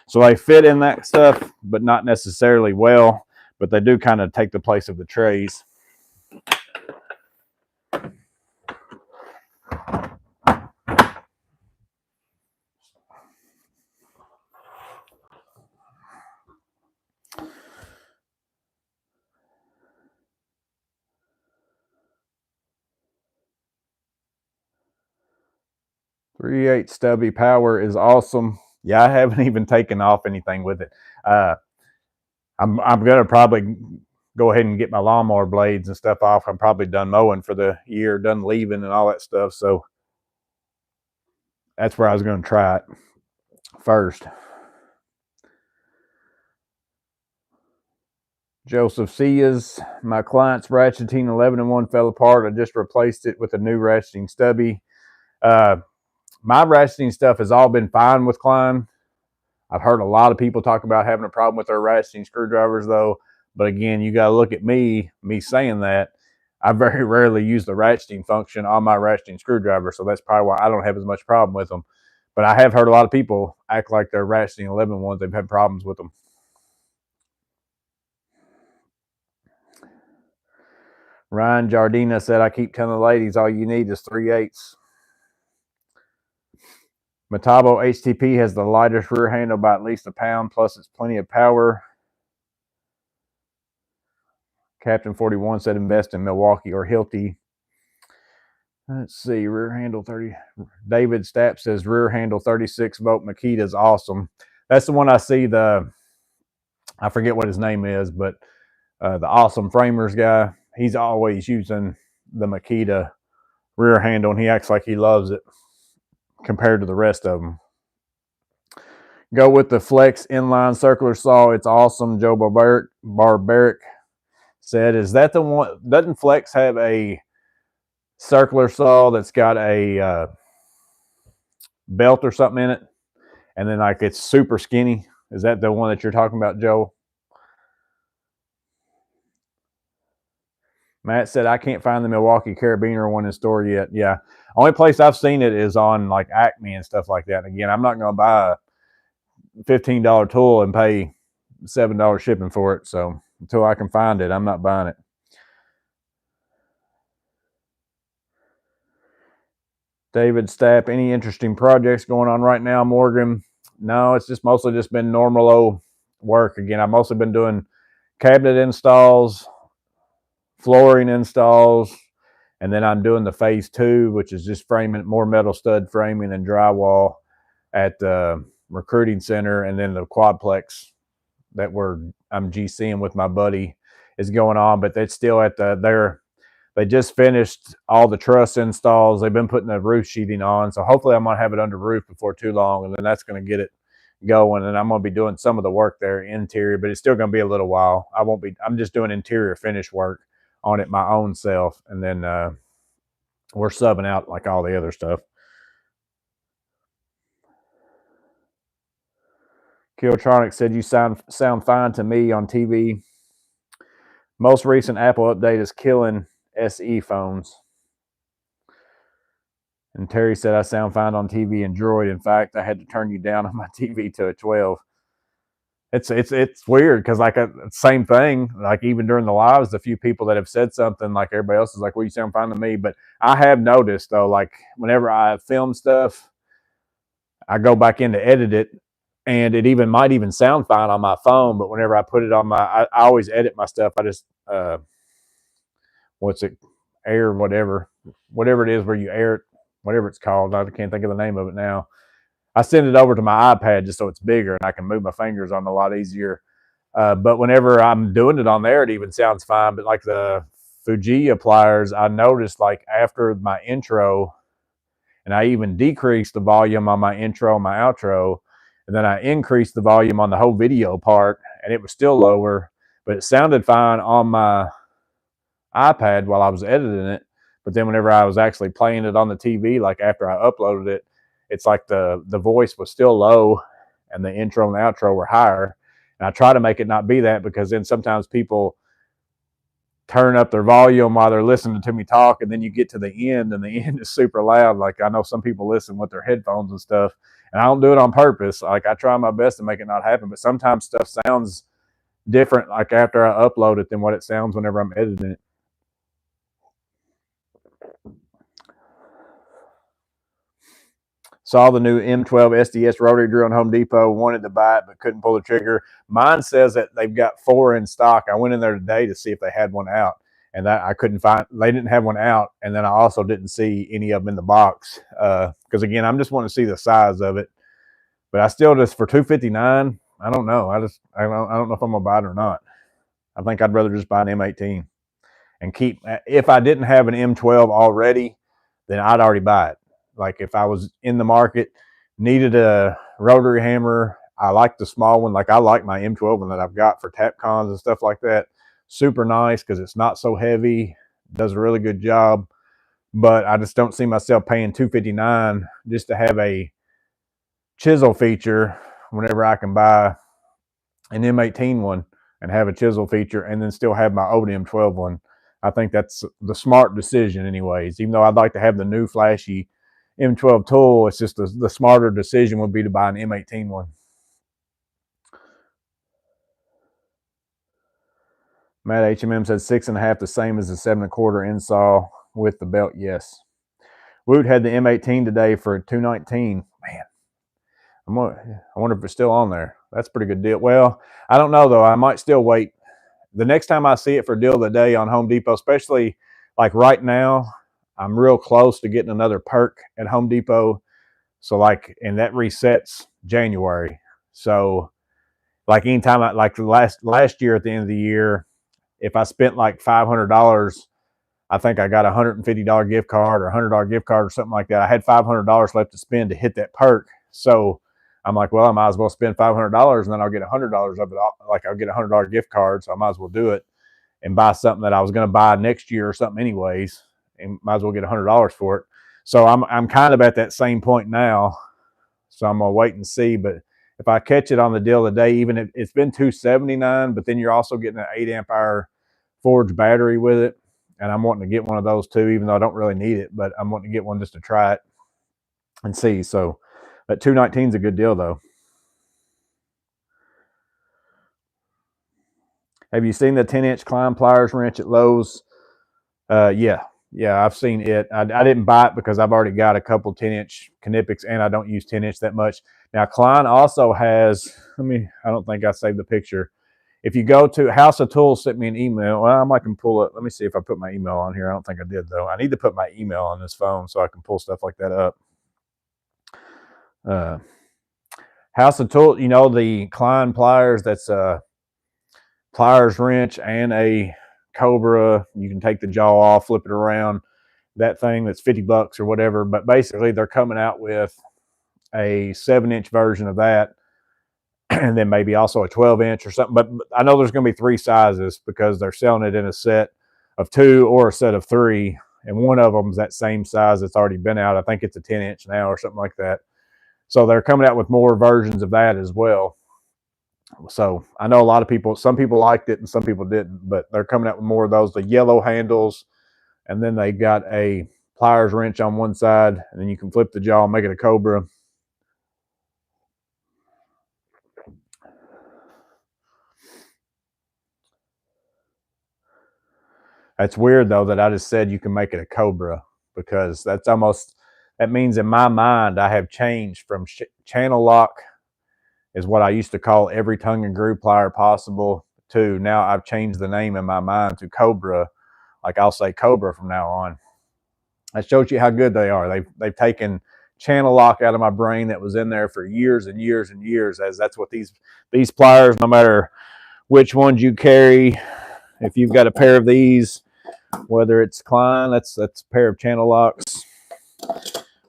So they fit in that stuff, but not necessarily well. But they do kind of take the place of the trays. .38 stubby power is awesome. Yeah, I haven't even taken off anything with it. I'm gonna probably go ahead and get my lawnmower blades and stuff off. I'm probably done mowing for the year, done leaving and all that stuff. So that's where I was going to try it first. Joseph Sias, my client's ratcheting 11-1 fell apart. I just replaced it with a new ratcheting stubby. My ratcheting stuff has all been fine with Klein. I've heard a lot of people talk about having a problem with their ratcheting screwdrivers, though. But again, you got to look at me saying that. I very rarely use the ratcheting function on my ratcheting screwdriver, so that's probably why I don't have as much problem with them. But I have heard a lot of people act like they're ratcheting 11-1s. They've had problems with them. Ryan Jardina said, I keep telling the ladies all you need is 3/8. Metabo HTP has the lightest rear handle by at least a pound, plus it's plenty of power. Captain 41 said invest in Milwaukee or Hilti. Let's see, rear handle 30. David Stapp says rear handle 36-volt Makita is awesome. That's the one I see. I forget what his name is, but the Awesome Framers guy, he's always using the Makita rear handle, and he acts like he loves it compared to the rest of them. Go with the Flex inline circular saw. It's awesome. Joe Barbaric said, is that the one? Doesn't Flex have a circular saw that's got a belt or something in it? And then like it's super skinny. Is that the one that you're talking about, Joe? Matt said, I can't find the Milwaukee Carabiner one in store yet. Yeah. Only place I've seen it is on like Acme and stuff like that. And again, I'm not going to buy a $15 tool and pay $7 shipping for it. So until I can find it, I'm not buying it. David Stapp, any interesting projects going on right now, Morgan? No, it's just mostly just been normal old work. Again, I've mostly been doing cabinet installs, flooring installs, and then I'm doing the phase 2, which is just framing, more metal stud framing and drywall at the recruiting center, and then the quadplex that I'm GCing with my buddy is going on, but it's still at they just finished all the truss installs. They've been putting the roof sheeting on, so hopefully I'm gonna have it under roof before too long, and then that's gonna get it going, and I'm gonna be doing some of the work there interior, but it's still gonna be a little while. I'm just doing interior finish work on it my own self, and then we're subbing out like all the other stuff. Killtronic said you sound fine to me on TV. Most recent Apple update is killing SE phones. And Terry said I sound fine on TV and Droid. In fact, I had to turn you down on my TV to a 12. It's weird because like same thing. Like even during the lives, the few people that have said something, like everybody else is like, "Well, you sound fine to me." But I have noticed though, like whenever I film stuff, I go back in to edit it, and it might even sound fine on my phone. But whenever I put it on I always edit my stuff. I just what's it, air whatever it is where you air it, whatever it's called. I can't think of the name of it now. I send it over to my iPad just so it's bigger and I can move my fingers on it a lot easier. But whenever I'm doing it on there, it even sounds fine. But like the Fujiya pliers, I noticed like after my intro, and I even decreased the volume on my intro and my outro, and then I increased the volume on the whole video part, and it was still lower, but it sounded fine on my iPad while I was editing it. But then whenever I was actually playing it on the TV, like after I uploaded it, it's like the voice was still low and the intro and the outro were higher. And I try to make it not be that, because then sometimes people turn up their volume while they're listening to me talk, and then you get to the end and the end is super loud. Like I know some people listen with their headphones and stuff, and I don't do it on purpose. Like I try my best to make it not happen, but sometimes stuff sounds different like after I upload it than what it sounds whenever I'm editing it. Saw the new M12 SDS rotary drill in Home Depot, wanted to buy it but couldn't pull the trigger. Mine says that they've got 4 in stock. I went in there today to see if they had one out, and that I couldn't find. They didn't have one out, and then I also didn't see any of them in the box. Because again, I'm just wanting to see the size of it. But I still just for $259. I don't know. I don't know if I'm gonna buy it or not. I think I'd rather just buy an M18 and keep. If I didn't have an M12 already, then I'd already buy it. Like if I was in the market, needed a rotary hammer, I like the small one. Like I like my M12 one that I've got for tap cons and stuff like that. Super nice because it's not so heavy, does a really good job. But I just don't see myself paying $259 just to have a chisel feature whenever I can buy an M18 one and have a chisel feature and then still have my old M12 one. I think that's the smart decision anyways. Even though I'd like to have the new flashy M12 tool, it's just the smarter decision would be to buy an M18 one. Matt HMM said 6.5, the same as the 7 1/4 install with the belt. Yes. Woot had the M18 today for $219. Man, I wonder if it's still on there. That's a pretty good deal. Well, I don't know though. I might still wait. The next time I see it for deal of the day on Home Depot, especially like right now, I'm real close to getting another perk at Home Depot. So like, and that resets January. So like anytime like last year at the end of the year, if I spent like $500, I think I got a $150 gift card or $100 gift card or something like that. I had $500 left to spend to hit that perk. So I'm like, well, I might as well spend $500 and then I'll get $100 of it. Like I'll get a $100 gift card, so I might as well do it and buy something that I was going to buy next year or something anyways, and might as well get $100 for it. So I'm kind of at that same point now. So I'm gonna wait and see. But if I catch it on the deal of the day, even if it's been $279, but then you're also getting an 8 amp hour Forge battery with it, and I'm wanting to get one of those too, even though I don't really need it, but I'm wanting to get one just to try it and see. So that 219 is a good deal though. Have you seen the 10-inch Klein pliers wrench at Lowe's? Yeah, I've seen it. I didn't buy it because I've already got a couple 10-inch Knipex, and I don't use 10-inch that much. Now Klein also has. I don't think I saved the picture. If you go to House of Tools, sent me an email. Well, I might can pull it. Let me see if I put my email on here. I don't think I did though. I need to put my email on this phone so I can pull stuff like that up. House of Tools, you know the Klein pliers. That's a pliers wrench and a Cobra. You can take the jaw off, flip it around. That thing that's $50 or whatever. But basically, they're coming out with a 7-inch version of that, and then maybe also a 12-inch or something. But I know there's going to be 3 sizes because they're selling it in a set of 2 or a set of 3, and one of them's that same size that's already been out. I think it's a 10-inch now or something like that. So they're coming out with more versions of that as well. So I know a lot of people, some people liked it and some people didn't, but they're coming out with more of those, the yellow handles, and then they got a pliers wrench on one side, and then you can flip the jaw and make it a Cobra. That's weird though that I just said you can make it a Cobra, because that means in my mind I have changed from channel lock is what I used to call every tongue and groove plier possible to now I've changed the name in my mind to Cobra. Like I'll say Cobra from now on. That shows you how good they are. They've taken channel lock out of my brain that was in there for years and years and years, as that's what these pliers, no matter which ones you carry, if you've got a pair of these, whether it's Klein, that's a pair of channel locks,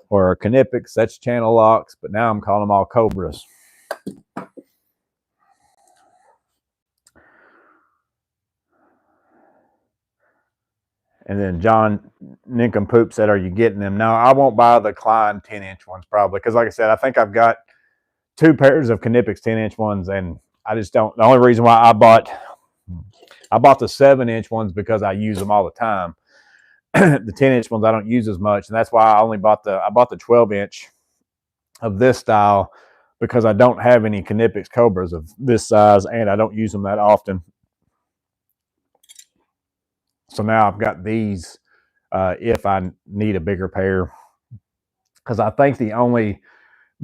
or Knipex, that's channel locks, but now I'm calling them all Cobras. And then John Nincompoop said, are you getting them? No, I won't buy the Klein 10-inch ones probably, because like I said, I think I've got 2 pairs of Knipex 10-inch ones, and I just don't. The only reason why I bought the 7-inch ones because I use them all the time. The 10-inch ones I don't use as much, and that's why I bought the 12-inch of this style, because I don't have any Knipex Cobras of this size, and I don't use them that often. So now I've got these if I need a bigger pair, because I think the only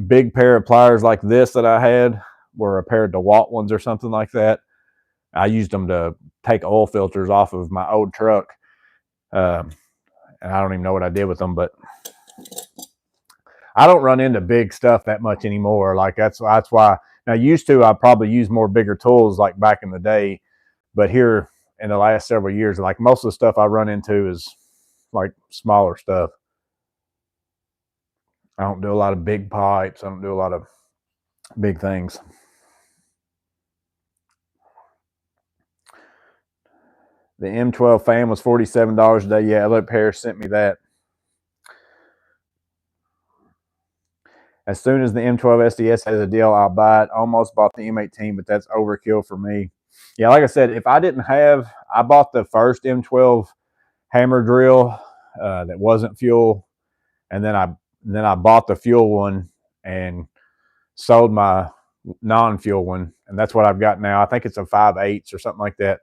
big pair of pliers like this that I had were a pair of DeWalt ones or something like that. I used them to take oil filters off of my old truck. And I don't even know what I did with them, but I don't run into big stuff that much anymore. Like that's why. Now, used to, I probably use more bigger tools like back in the day, but here in the last several years, like most of the stuff I run into is like smaller stuff. I don't do a lot of big pipes. I don't do a lot of big things. The M12 fan was $47 a day. Yeah, look, Paris sent me that. As soon as the M12 SDS has a deal, I'll buy it. Almost bought the M18, but that's overkill for me. Yeah, like I said, if I didn't have, I bought the first M12 hammer drill that wasn't fuel, and then I bought the fuel one and sold my non-fuel one, and that's what I've got now. I think it's a 5/8 or something like that.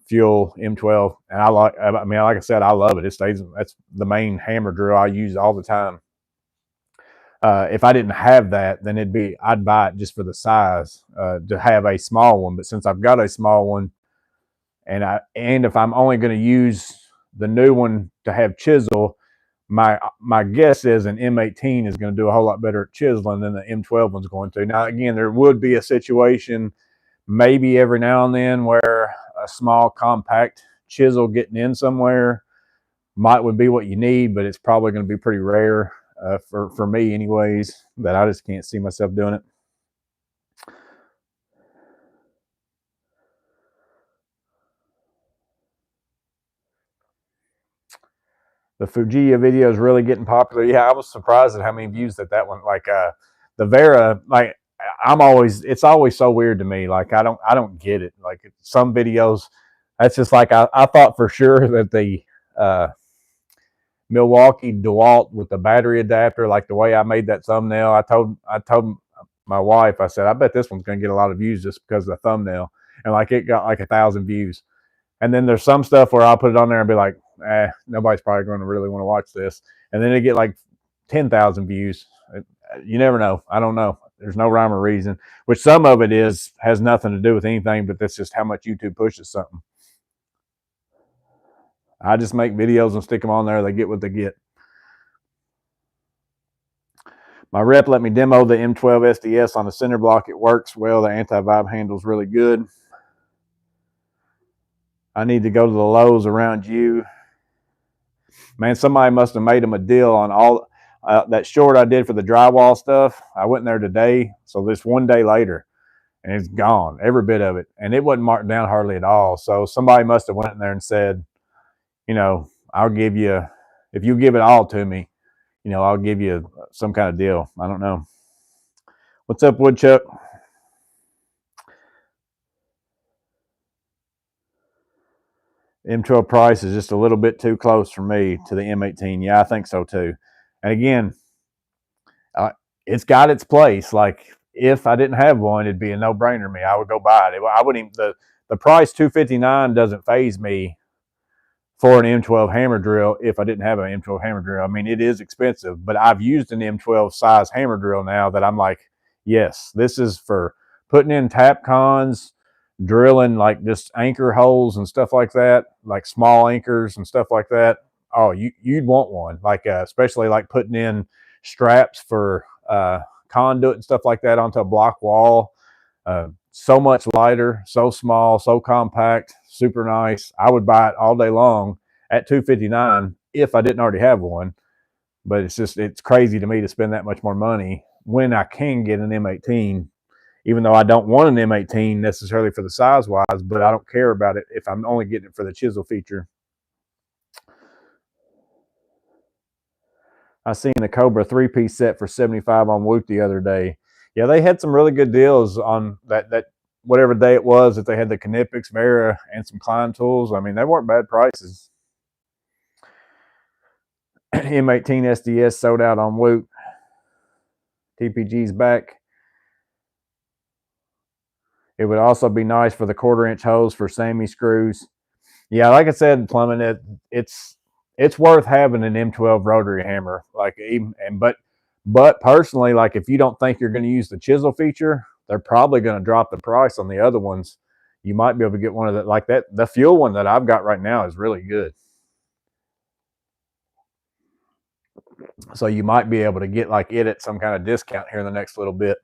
Fuel M12, and like I said, I love it. That's the main hammer drill I use all the time. If I didn't have that, then I'd buy it just for the size to have a small one. But since I've got a small one, and if I'm only going to use the new one to have chisel, my guess is an M18 is going to do a whole lot better at chiseling than the M12 one's going to. Now, again, there would be a situation maybe every now and then where a small compact chisel getting in somewhere would be what you need, but it's probably going to be pretty rare for me anyways, that I just can't see myself doing it. The Fujiya video is really getting popular. Yeah, I was surprised at how many views that one. Like the Vera, like it's always so weird to me. Like I don't get it. Like some videos, that's just like I thought for sure that the Milwaukee DeWalt with the battery adapter, like the way I made that thumbnail, I told my wife, I said, I bet this one's going to get a lot of views just because of the thumbnail, and like it got like 1,000 views. And then there's some stuff where I'll put it on there and be like, nobody's probably going to really want to watch this, and then it get like 10,000 views. You never know. I don't know. There's no rhyme or reason. Which some of it has nothing to do with anything, but that's just how much YouTube pushes something. I just make videos and stick them on there. They get what they get. My rep let me demo the M12 SDS on the center block. It works well. The anti-vibe handle is really good. I need to go to the Lowe's around you. Man, somebody must have made them a deal on all that short I did for the drywall stuff. I went in there today, so this one day later, and it's gone, every bit of it. And it wasn't marked down hardly at all. So somebody must have went in there and said, I'll give you, if you give it all to me, I'll give you some kind of deal. I don't know. What's up, Woodchuck? M12 price is just a little bit too close for me to the M18. Yeah, I think so too. And again, it's got its place. Like if I didn't have one, it'd be a no-brainer to me. I would go buy it. I wouldn't even, the price $259 doesn't faze me for an M12 hammer drill if I didn't have an M12 hammer drill. I mean, it is expensive, but I've used an M12 size hammer drill now that I'm like, yes, this is for putting in tap cons, drilling like just anchor holes and stuff like that, like small anchors and stuff like that. Oh, you'd want one, like especially like putting in straps for conduit and stuff like that onto a block wall. So much lighter, so small, so compact, super nice. I would buy it all day long at $259 if I didn't already have one. But it's crazy to me to spend that much more money when I can get an M18, even though I don't want an M18 necessarily for the size wise, but I don't care about it if I'm only getting it for the chisel feature. I seen the Cobra 3-piece set for $75 on Woot the other day. Yeah, they had some really good deals on that whatever day it was that they had the Knipex, Vera, and some Klein tools. I mean, they weren't bad prices. M18 SDS sold out on Woot. TPG's back. It would also be nice for the 1/4-inch hose for Sammy screws. Yeah, like I said, plumbing, it's worth having an M12 rotary hammer. Like even but personally, like if you don't think you're going to use the chisel feature, they're probably going to drop the price on the other ones. You might be able to get one of that, like that. The fuel one that I've got right now is really good. So you might be able to get like it at some kind of discount here in the next little bit.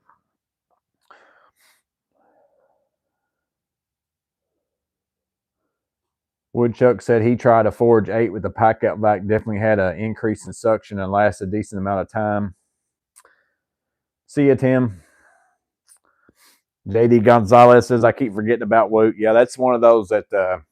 Woodchuck said he tried a Forge 8 with the Packout vac. Definitely had an increase in suction and lasted a decent amount of time. See ya, Tim. JD Gonzalez says, I keep forgetting about Woot. Yeah, that's one of those that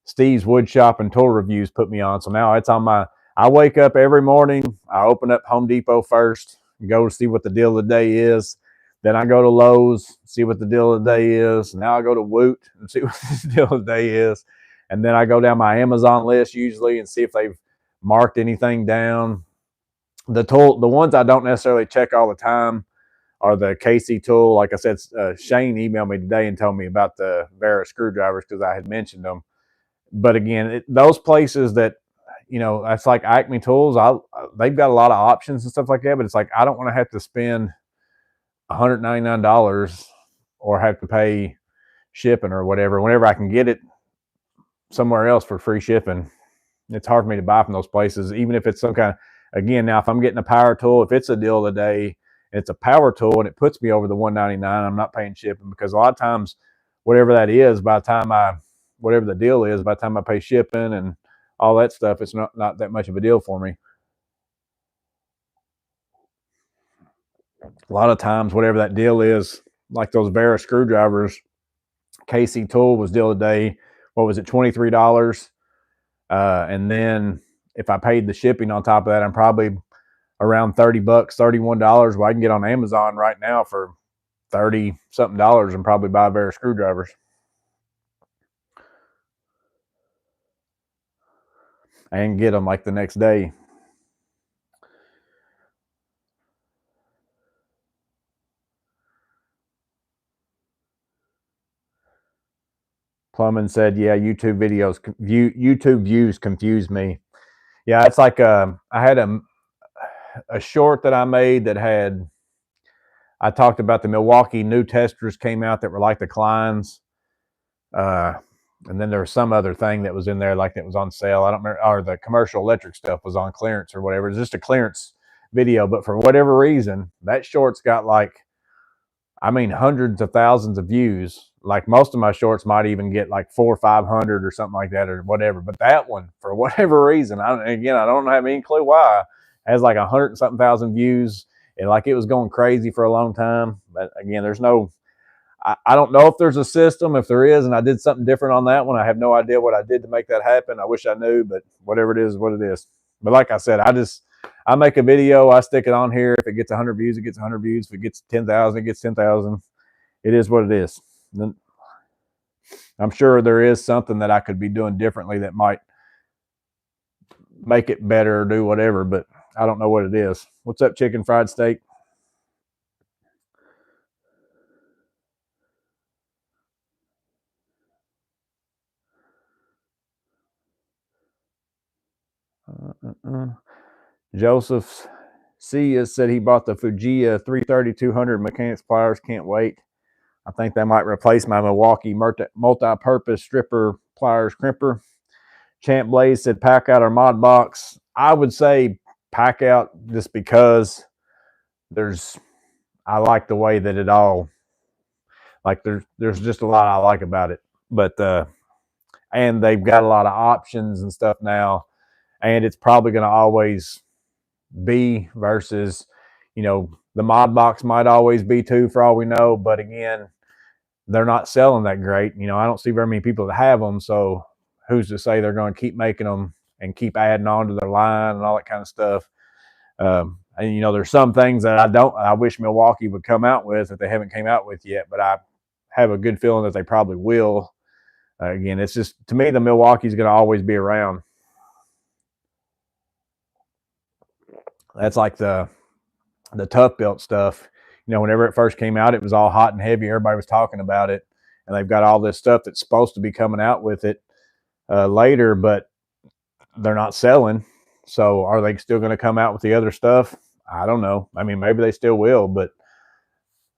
Steve's Wood Shop and Tool Reviews put me on. So now it's on my, I wake up every morning. I open up Home Depot first and go to see what the deal of the day is. Then I go to Lowe's, see what the deal of the day is. Now I go to Woot and see what the deal of the day is. And then I go down my Amazon list usually and see if they've marked anything down. The ones I don't necessarily check all the time are the KC tool. Like I said, Shane emailed me today and told me about the Vera screwdrivers because I had mentioned them. But again, those places that, that's like Acme Tools. They've got a lot of options and stuff like that. But it's like I don't want to have to spend $199 or have to pay shipping or whatever. Whenever I can get it somewhere else for free shipping, it's hard for me to buy from those places, even if it's some kind of, again, now if I'm getting a power tool, if it's a deal of the day, it's a power tool and it puts me over the $199, I'm not paying shipping, because a lot of times, whatever that is, by the time whatever the deal is, by the time I pay shipping and all that stuff, it's not that much of a deal for me. A lot of times, whatever that deal is, like those Vera screwdrivers, KC tool was deal of the day. What was it, $23? And then if I paid the shipping on top of that, I'm probably around $30, $31. Well, I can get on Amazon right now for 30 something dollars and probably buy Vera screwdrivers and get them like the next day. Plumbing said, yeah, YouTube views confuse me. Yeah, it's like I had a short that I made that had, I talked about the Milwaukee new testers came out that were like the Kleins. And then there was some other thing that was in there, like that was on sale. I don't remember, or the commercial electric stuff was on clearance or whatever. It's just a clearance video. But for whatever reason, that short's got like, I mean, hundreds of thousands of views. Like most of my shorts might even get like 400 or 500 or something like that or whatever. But that one, for whatever reason, I don't have any clue why, has like 100 and something thousand views. And like it was going crazy for a long time. But again, there's no, I don't know if there's a system. If there is, and I did something different on that one, I have no idea what I did to make that happen. I wish I knew, but whatever it is, what it is. But like I said, I make a video, I stick it on here. If it gets 100 views, it gets 100 views. If it gets 10,000, it gets 10,000. It is what it is. I'm sure there is something that I could be doing differently that might make it better or do whatever, but I don't know what it is. What's up, chicken fried steak? Joseph C has said he bought the Fujiya 330-200 mechanics pliers. Can't wait. I think they might replace my Milwaukee multi-purpose stripper pliers crimper. Champ Blaze said Packout or Modbox. I would say Packout just because I like the way that it all, like there's just a lot I like about it. But and they've got a lot of options and stuff now, and it's probably going to always be versus, the Modbox might always be too for all we know. But again, they're not selling that great. I don't see very many people that have them. So who's to say they're going to keep making them and keep adding on to their line and all that kind of stuff. And there's some things that I wish Milwaukee would come out with that they haven't came out with yet, but I have a good feeling that they probably will. Again, it's just, to me, the Milwaukee's going to always be around. That's like the tough built stuff. Whenever it first came out, it was all hot and heavy. Everybody was talking about it, and they've got all this stuff that's supposed to be coming out with it later, but they're not selling. So are they still going to come out with the other stuff? I don't know. I mean, maybe they still will, but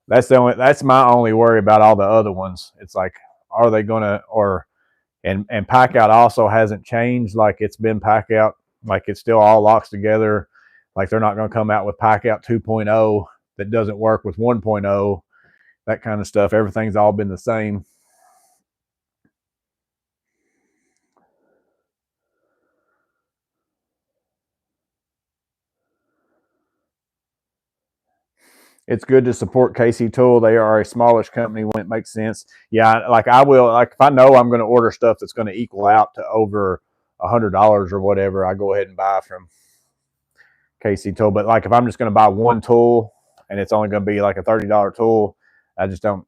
that's my only worry about all the other ones. It's like, are they going to, and Packout also hasn't changed. Like, it's been Packout, like it still all locks together. Like, they're not going to come out with Packout 2.0 that doesn't work with 1.0, that kind of stuff. Everything's all been the same. It's good to support KC Tool. They are a smallish company when it makes sense. Yeah, like I will, like if I know I'm going to order stuff that's going to equal out to over $100 or whatever, I go ahead and buy from KC Tool. But like if I'm just going to buy one tool and it's only going to be like a $30 tool, I just don't.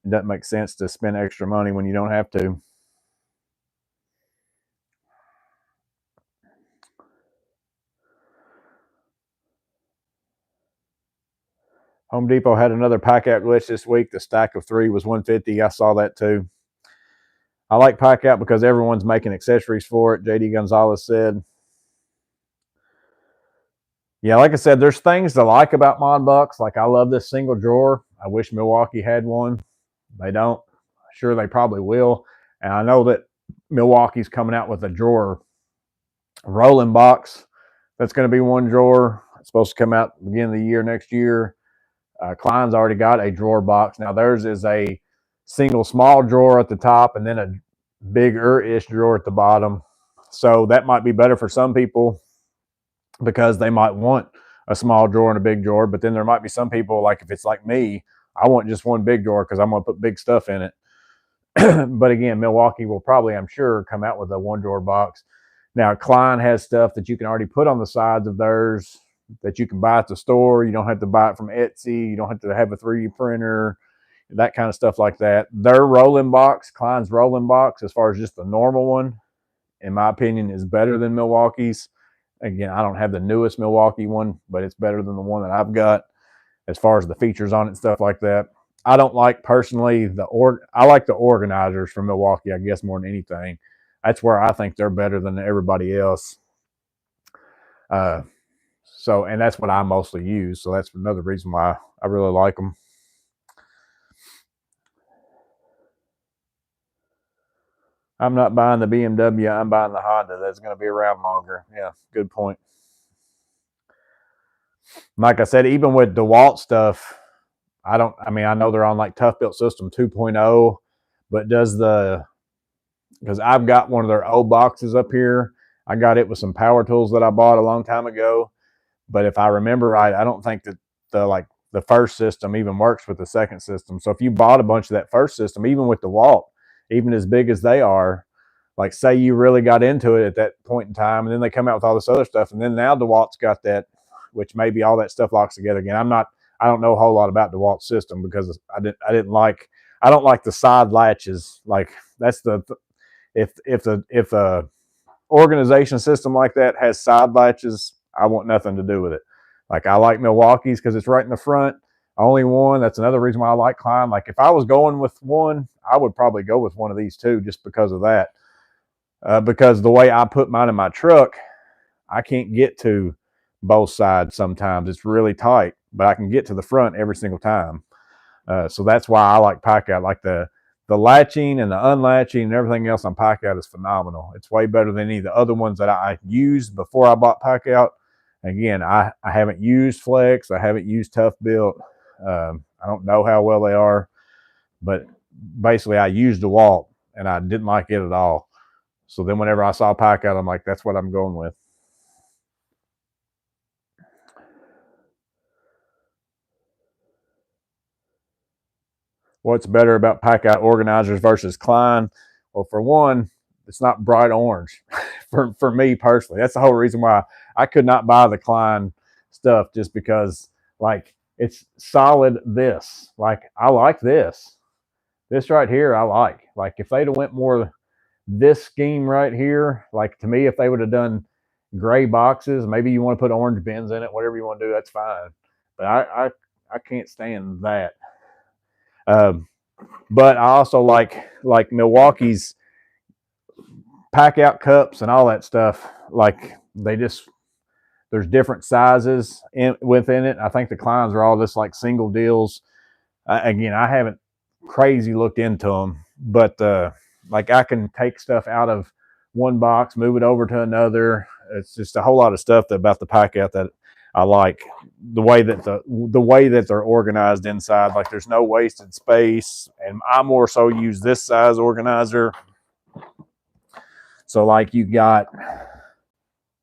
It doesn't make sense to spend extra money when you don't have to. Home Depot had another Packout glitch this week. The stack of 3 was $150. I saw that too. I like Packout because everyone's making accessories for it, JD Gonzalez said. Yeah, like I said, there's things to like about Modbox. Like, I love this single drawer. I wish Milwaukee had one. They don't. Sure, they probably will. And I know that Milwaukee's coming out with a drawer rolling box. That's going to be one drawer. It's supposed to come out at the beginning of the year next year. Klein's already got a drawer box. Now, theirs is a single small drawer at the top and then a bigger-ish drawer at the bottom. So that might be better for some people because they might want a small drawer and a big drawer. But then there might be some people, like if it's like me, I want just one big drawer because I'm going to put big stuff in it. But again, Milwaukee will probably, I'm sure, come out with a one drawer box. Now, Klein has stuff that you can already put on the sides of theirs that you can buy at the store. You don't have to buy it from Etsy. You don't have to have a 3D printer, that kind of stuff like that. Their rolling box, Klein's rolling box, as far as just the normal one, in my opinion, is better than Milwaukee's. Again, I don't have the newest Milwaukee one, but it's better than the one that I've got as far as the features on it and stuff like that. I don't like personally I like the organizers from Milwaukee, I guess, more than anything. That's where I think they're better than everybody else. And that's what I mostly use. So that's another reason why I really like them. I'm not buying the BMW. I'm buying the Honda. That's going to be around longer. Yeah, good point. Like I said, even with DeWalt stuff, I know they're on like Tough Built System 2.0, but because I've got one of their old boxes up here. I got it with some power tools that I bought a long time ago. But if I remember right, I don't think that the first system even works with the second system. So if you bought a bunch of that first system, even with DeWalt, even as big as they are, like say you really got into it at that point in time, and then they come out with all this other stuff, and then now DeWalt's got that, which maybe all that stuff locks together again. I don't know a whole lot about DeWalt's system because I don't like the side latches. Like that's if a organization system like that has side latches, I want nothing to do with it. Like I like Milwaukee's because it's right in the front. Only one. That's another reason why I like Klein. Like if I was going with one, I would probably go with one of these two just because of that. Because the way I put mine in my truck, I can't get to both sides sometimes. It's really tight, but I can get to the front every single time. So that's why I like Packout. Like the latching and the unlatching and everything else on Packout is phenomenal. It's way better than any of the other ones that I used before I bought Packout. Again, I haven't used Flex. I haven't used Tough Built. I don't know how well they are, but basically I used the Walt and I didn't like it at all. So then whenever I saw Packout, I'm like, that's what I'm going with. What's better about Packout organizers versus Klein? Well, for one, it's not bright orange for me personally. That's the whole reason why I could not buy the Klein stuff, just because like it's solid this. Like I like this. This right here I like. Like if they'd have went more this scheme right here, like to me, if they would have done gray boxes, maybe you want to put orange bins in it, whatever you want to do, that's fine. But I can't stand that. But I also like Milwaukee's Packout cups and all that stuff. Like there's different sizes within it. I think the Kleins are all just like single deals. Again, I haven't crazy looked into them, but like I can take stuff out of one box, move it over to another. It's just a whole lot of stuff about the Packout that I like. The way that the way that they're organized inside, like there's no wasted space, and I more so use this size organizer. So like you got,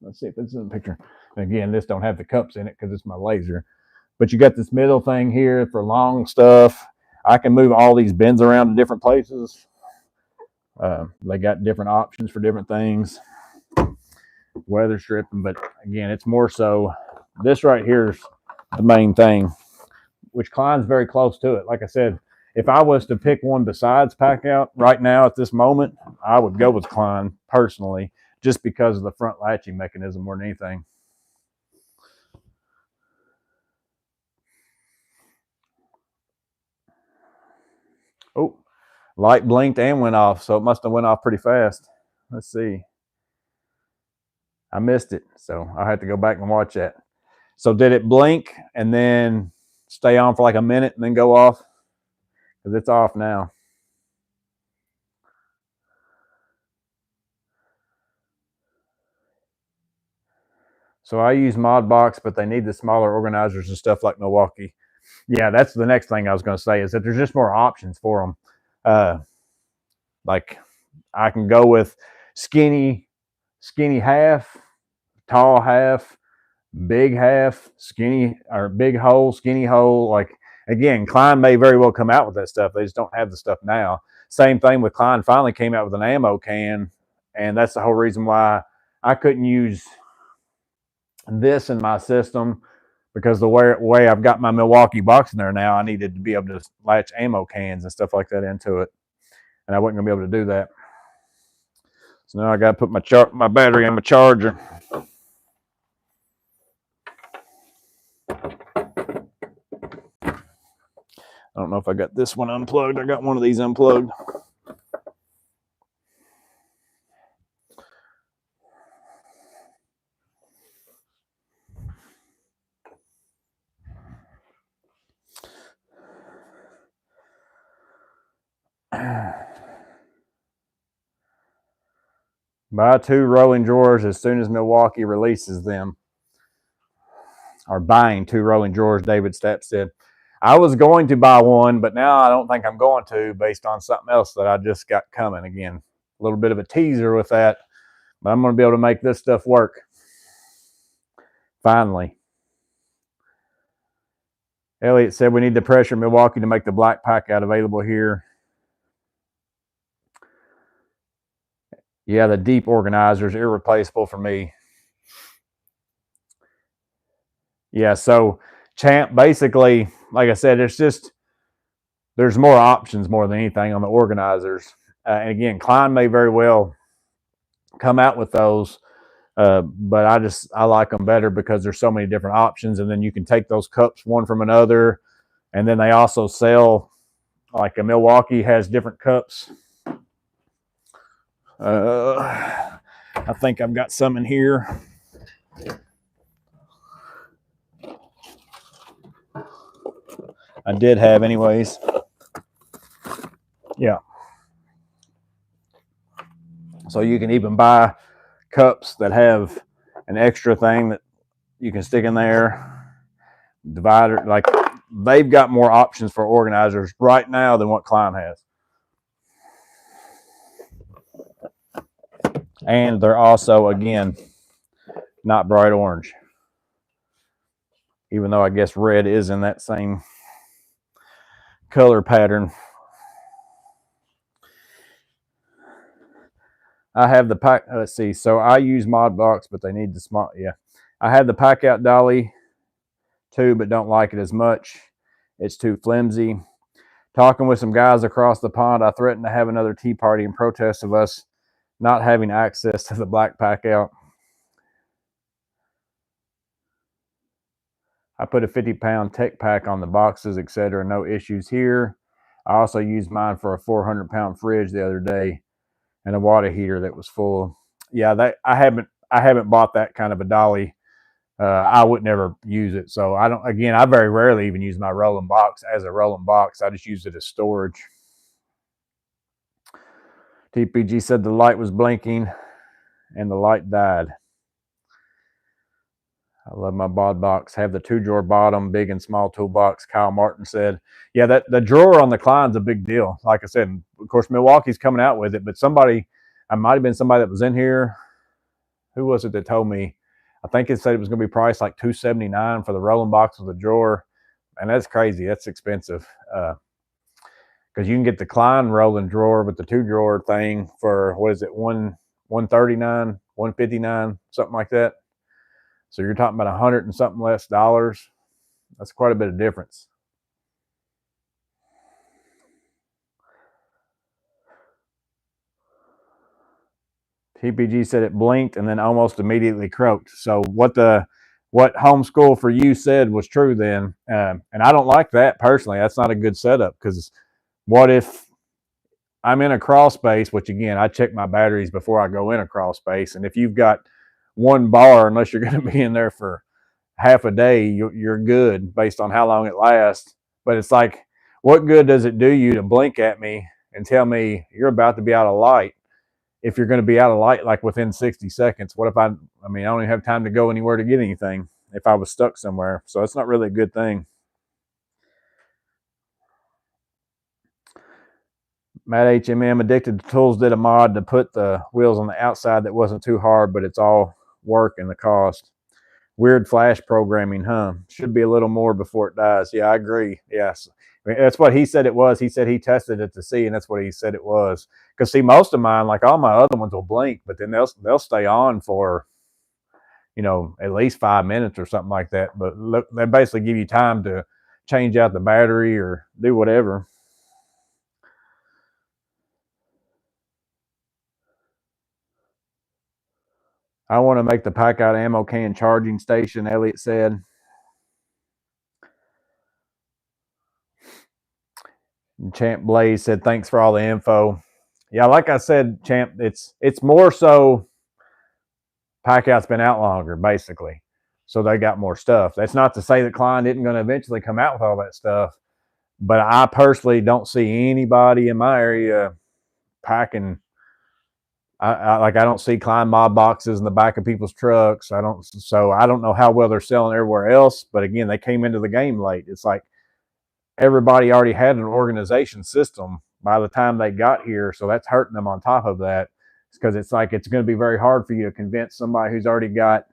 let's see if it's in the picture. Again, this don't have the cups in it because it's my laser, but you got this middle thing here for long stuff. I can move all these bins around to different places. They got different options for different things, weather stripping, but again, it's more so this right here is the main thing, which Klein's very close to it. Like I said, if I was to pick one besides Packout right now at this moment, I would go with Klein personally, just because of the front latching mechanism more than anything. Oh, light blinked and went off, so it must have went off pretty fast. Let's see. I missed it, so I had to go back and watch that. So did it blink and then stay on for like a minute and then go off? Because it's off now. So I use Modbox, but they need the smaller organizers and stuff like Milwaukee. Yeah, that's the next thing I was going to say, is that there's just more options for them. Like I can go with skinny half, tall half, big half, skinny, or big hole, skinny hole. Like again, Klein may very well come out with that stuff. They just don't have the stuff now. Same thing with Klein finally came out with an ammo can, and that's the whole reason why I couldn't use this in my system, because the way I've got my Milwaukee box in there now, I needed to be able to latch ammo cans and stuff like that into it, and I wasn't gonna be able to do that. So now I got to put my battery in my charger. I don't know if I got this one unplugged. I got one of these unplugged. Buy 2 rolling drawers as soon as Milwaukee releases them. Or buying 2 rolling drawers, David Stapp said. I was going to buy one, but now I don't think I'm going to, based on something else that I just got coming. Again, a little bit of a teaser with that, but I'm going to be able to make this stuff work. Finally. Elliot said we need to pressure Milwaukee to make the black Packout available here. Yeah, the deep organizer is irreplaceable for me. Yeah, so Champ, basically, like I said, there's more options more than anything on the organizers. And again, Klein may very well come out with those, but I like them better because there's so many different options, and then you can take those cups one from another, and then they also sell, like a Milwaukee has different cups. I think I've got some in here. I did have anyways. Yeah. So you can even buy cups that have an extra thing that you can stick in there. Divider, like they've got more options for organizers right now than what Klein has. And they're also, again, not bright orange. Even though I guess red is in that same color pattern. I have the pack. Let's see. So I use Modbox, but they need the small. Yeah, I have the Packout dolly too, but don't like it as much. It's too flimsy. Talking with some guys across the pond, I threatened to have another tea party in protest of us not having access to the black Packout. I put a 50-pound tech pack on the boxes, etc. No issues here. I also used mine for a 400-pound fridge the other day and a water heater that was full. Yeah, that I haven't bought that kind of a dolly. I would never use it. So I don't. Again, I very rarely even use my rolling box as a rolling box. I just use it as storage. TPG said the light was blinking and the light died. I love my Modbox. Have the 2-drawer bottom, big and small toolbox. Kyle Martin said, yeah, that the drawer on the Klein's a big deal. Like I said, of course, Milwaukee's coming out with it, but somebody, I might have been somebody that was in here. Who was it that told me? I think it said it was going to be priced like $279 for the rolling box with a drawer. And that's crazy. That's expensive. Because you can get the Klein rolling drawer with the 2-drawer thing for, what is it, $139, $159, something like that. So you're talking about $100 and something less dollars. That's quite a bit of difference. TPG said it blinked and then almost immediately croaked. So what homeschool for you said was true then. And I don't like that personally. That's not a good setup, because what if I'm in a crawl space, which again, I check my batteries before I go in a crawl space. And if you've got one bar, unless you're going to be in there for half a day, you're good based on how long it lasts. But it's like, what good does it do you to blink at me and tell me you're about to be out of light if you're going to be out of light like within 60 seconds? What if I don't even have time to go anywhere to get anything if I was stuck somewhere? So it's not really a good thing. Matt HMM, Addicted to Tools, did a mod to put the wheels on the outside that wasn't too hard, but it's all work and the cost. Weird flash programming, huh? Should be a little more before it dies. Yeah, I agree. Yes. That's what he said it was. He said he tested it to see, and that's what he said it was. Because see, most of mine, like all my other ones, will blink, but then they'll stay on for, at least 5 minutes or something like that. But look, they basically give you time to change out the battery or do whatever. I want to make the Packout ammo can charging station, Elliot said. And Champ Blaze said, thanks for all the info. Yeah, like I said, Champ, it's more so Packout's been out longer, basically. So they got more stuff. That's not to say that Klein isn't going to eventually come out with all that stuff. But I personally don't see anybody in my area packing. I don't see Klein mod boxes in the back of people's trucks. I don't know how well they're selling everywhere else. But again, they came into the game late. It's like everybody already had an organization system by the time they got here. So that's hurting them on top of that, because it's like it's going to be very hard for you to convince somebody who's already got,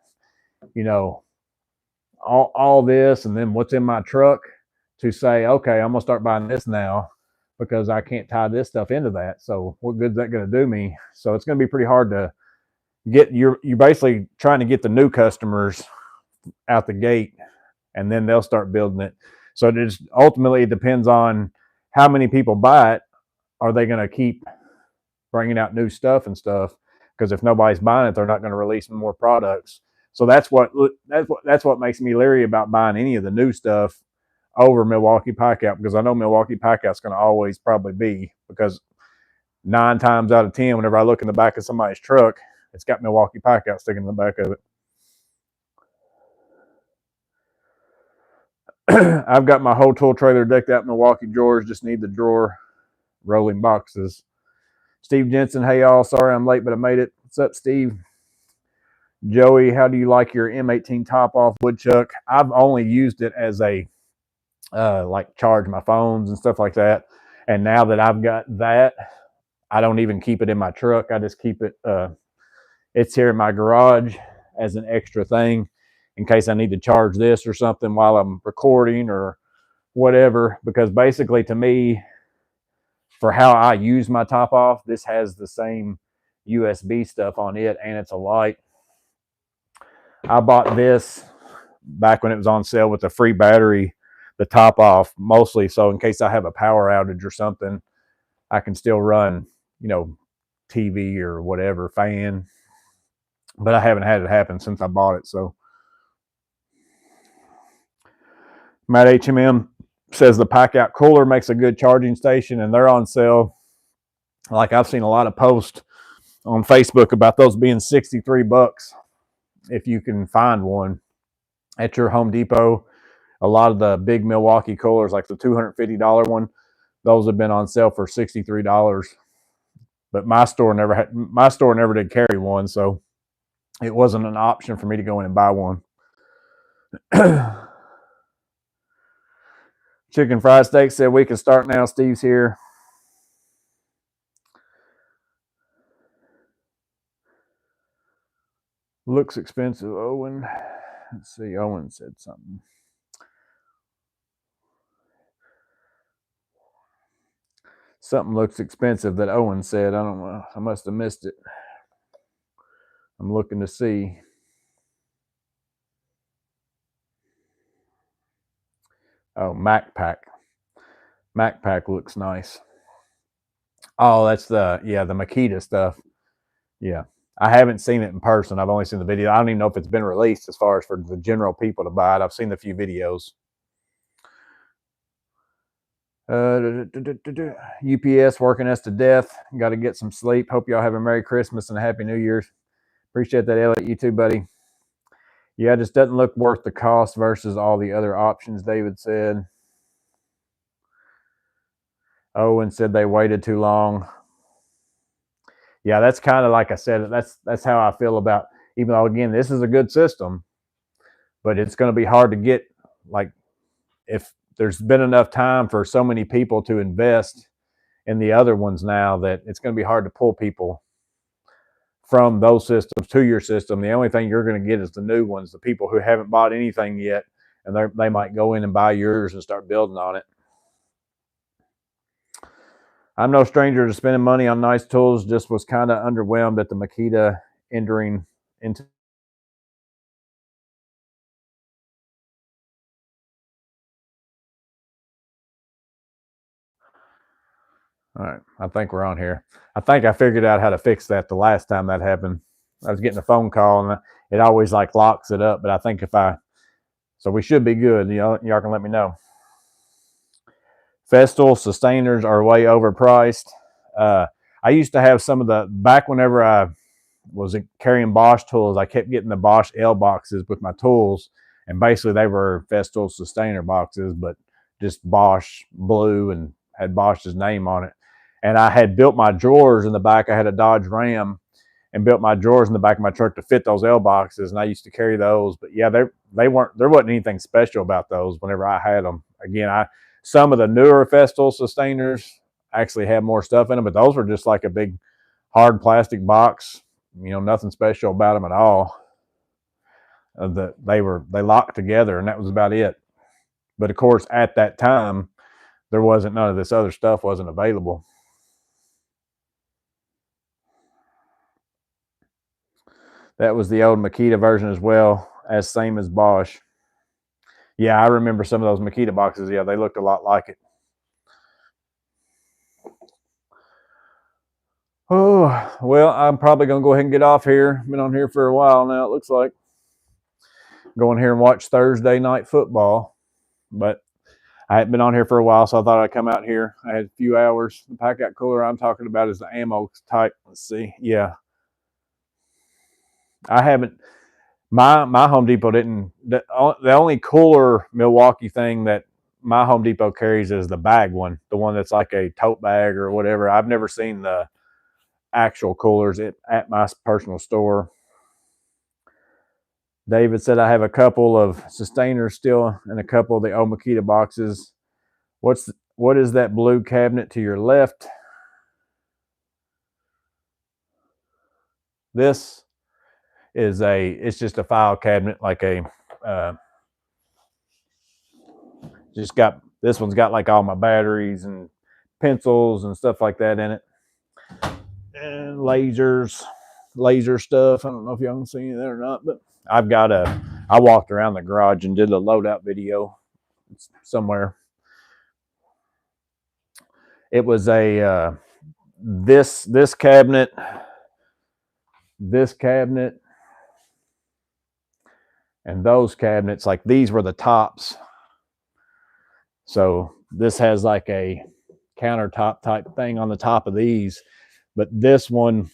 all this and then what's in my truck to say, okay, I'm going to start buying this now because I can't tie this stuff into that. So what good is that going to do me? So it's going to be pretty hard to get you're basically trying to get the new customers out the gate, and then they'll start building it. So it just ultimately depends on how many people buy it. Are they going to keep bringing out new stuff and stuff? Because if nobody's buying it, they're not going to release more products. So that's what makes me leery about buying any of the new stuff over Milwaukee Packout, because I know Milwaukee Packout's going to always probably be, because 9 times out of 10, whenever I look in the back of somebody's truck, it's got Milwaukee Packout sticking in the back of it. I've got my whole tool trailer decked out in Milwaukee drawers. Just need the drawer rolling boxes. Steve Jensen, hey y'all, sorry I'm late, but I made it. What's up, Steve? Joey, how do you like your M18 top off woodchuck? I've only used it as a like charge my phones and stuff like that. And now that I've got that, I don't even keep it in my truck. I just keep it. It's here in my garage as an extra thing in case I need to charge this or something while I'm recording or whatever. Because basically, to me, for how I use my top off, this has the same USB stuff on it, and it's a light. I bought this back when it was on sale with the free battery, the top off, mostly so in case I have a power outage or something, I can still run, TV or whatever, fan. But I haven't had it happen since I bought it. So Matt HMM says the Packout cooler makes a good charging station, and they're on sale. Like, I've seen a lot of posts on Facebook about those being $63 if you can find one at your Home Depot. A lot of the big Milwaukee coolers, like the $250 one, those have been on sale for $63. But my store never did carry one, so it wasn't an option for me to go in and buy one. Chicken Fried Steak said we can start now. Steve's here. Looks expensive, Owen. Let's see. Owen said something. Something looks expensive that Owen said. I don't know. I must have missed it. I'm looking to see. Oh, Mac Pack. Mac Pack looks nice. Oh, that's the Makita stuff. Yeah. I haven't seen it in person. I've only seen the video. I don't even know if it's been released as far as for the general people to buy it. I've seen a few videos. UPS working us to death. Got to get some sleep. Hope y'all have a Merry Christmas and a Happy New Year's. Appreciate that, Elliot. You too, buddy. Yeah, it just doesn't look worth the cost versus all the other options, David said. Owen said they waited too long. Yeah, that's kind of like I said, that's how I feel about, even though, again, this is a good system, but it's going to be hard to get, like, if there's been enough time for so many people to invest in the other ones now, that it's going to be hard to pull people from those systems to your system. The only thing you're going to get is the new ones, the people who haven't bought anything yet, and they might go in and buy yours and start building on it. I'm no stranger to spending money on nice tools. Just was kind of underwhelmed at the Makita entering into. All right, I think we're on here. I think I figured out how to fix that the last time that happened. I was getting a phone call and it always like locks it up, but I think so we should be good. Y'all can let me know. Festool sustainers are way overpriced. I used to have some of back whenever I was carrying Bosch tools, I kept getting the Bosch L boxes with my tools, and basically they were Festool sustainer boxes, but just Bosch blue and had Bosch's name on it. And I had built my drawers in the back. I had a Dodge Ram and built my drawers in the back of my truck to fit those L boxes, and I used to carry those. But yeah, there wasn't anything special about those whenever I had them. Again, some of the newer Festool sustainers actually had more stuff in them, but those were just like a big hard plastic box. Nothing special about them at all. They locked together, and that was about it. But of course, at that time, there wasn't none of this other stuff wasn't available. That was the old Makita version as well, as same as Bosch. Yeah, I remember some of those Makita boxes. Yeah, they looked a lot like it. Oh, well, I'm probably going to go ahead and get off here. Been on here for a while now, it looks like. Going here and watch Thursday night football. But I hadn't been on here for a while, so I thought I'd come out here. I had a few hours. The Packout cooler I'm talking about is the ammo type. Let's see. Yeah. I haven't. My Home Depot didn't. The only cooler Milwaukee thing that my Home Depot carries is the bag one, the one that's like a tote bag or whatever. I've never seen the actual coolers at my personal store. David said I have a couple of sustainers still and a couple of the old Makita boxes. What is that blue cabinet to your left? This is it's just a file cabinet, like a just got, this one's got like all my batteries and pencils and stuff like that in it, and laser stuff. I don't know if y'all can see that or not, but I walked around the garage and did a loadout video somewhere. It was a this cabinet, and those cabinets, like these were the tops. So this has like a countertop type thing on the top of these, but this one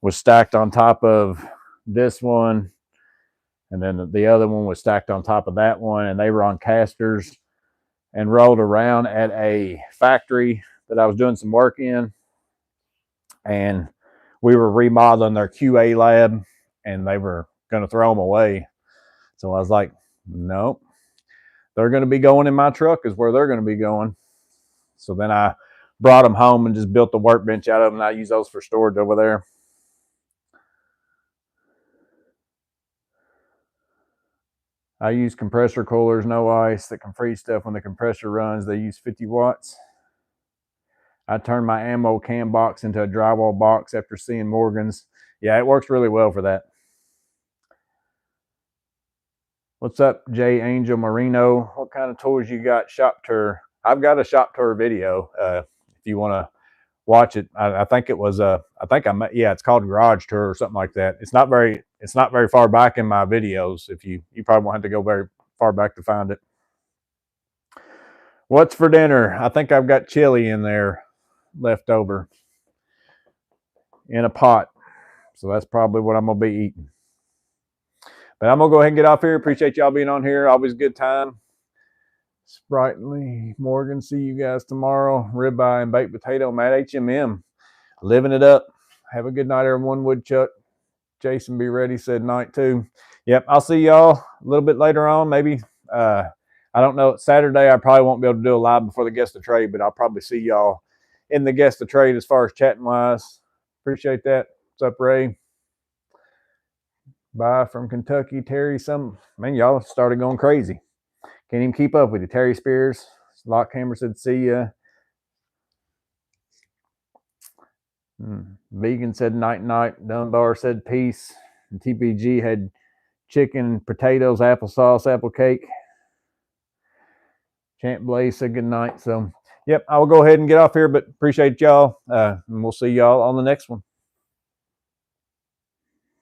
was stacked on top of this one, and then the other one was stacked on top of that one, and they were on casters and rolled around at a factory that I was doing some work in, and we were remodeling their QA lab, and they were going to throw them away. So I was like, nope, they're going to be going in my truck is where they're going to be going. So then I brought them home and just built the workbench out of them, and I use those for storage over there. I use compressor coolers, no ice, that can freeze stuff when the compressor runs. They use 50 watts. I turned my ammo can box into a drywall box after seeing Morgan's. Yeah, it works really well for that. What's up, J Angel Marino? What kind of toys you got? Shop tour. I've got a shop tour video. If you want to watch it, I think it was it's called Garage Tour or something like that. It's not very far back in my videos. If you probably won't have to go very far back to find it. What's for dinner? I think I've got chili in there left over in a pot, so that's probably what I'm gonna be eating. But I'm gonna go ahead and get off here. Appreciate y'all being on here. Always a good time. Sprightly Morgan, see you guys tomorrow. Ribeye and baked potato. Matt HMM, living it up. Have a good night, everyone. Woodchuck. Jason, be ready, said night too. Yep, I'll see y'all a little bit later on. Maybe, I don't know. Saturday, I probably won't be able to do a live before the guest of trade, but I'll probably see y'all in the guest of trade as far as chatting wise. Appreciate that. What's up, Ray? Bye from Kentucky. Terry, man, y'all started going crazy. Can't even keep up with you. Terry Spears, Lockhammer said, see ya. Vegan said night night. Dunbar said peace. And TPG had chicken, potatoes, applesauce, apple cake. Champ Blaze said good night. So, yep, I will go ahead and get off here, but appreciate y'all. And we'll see y'all on the next one.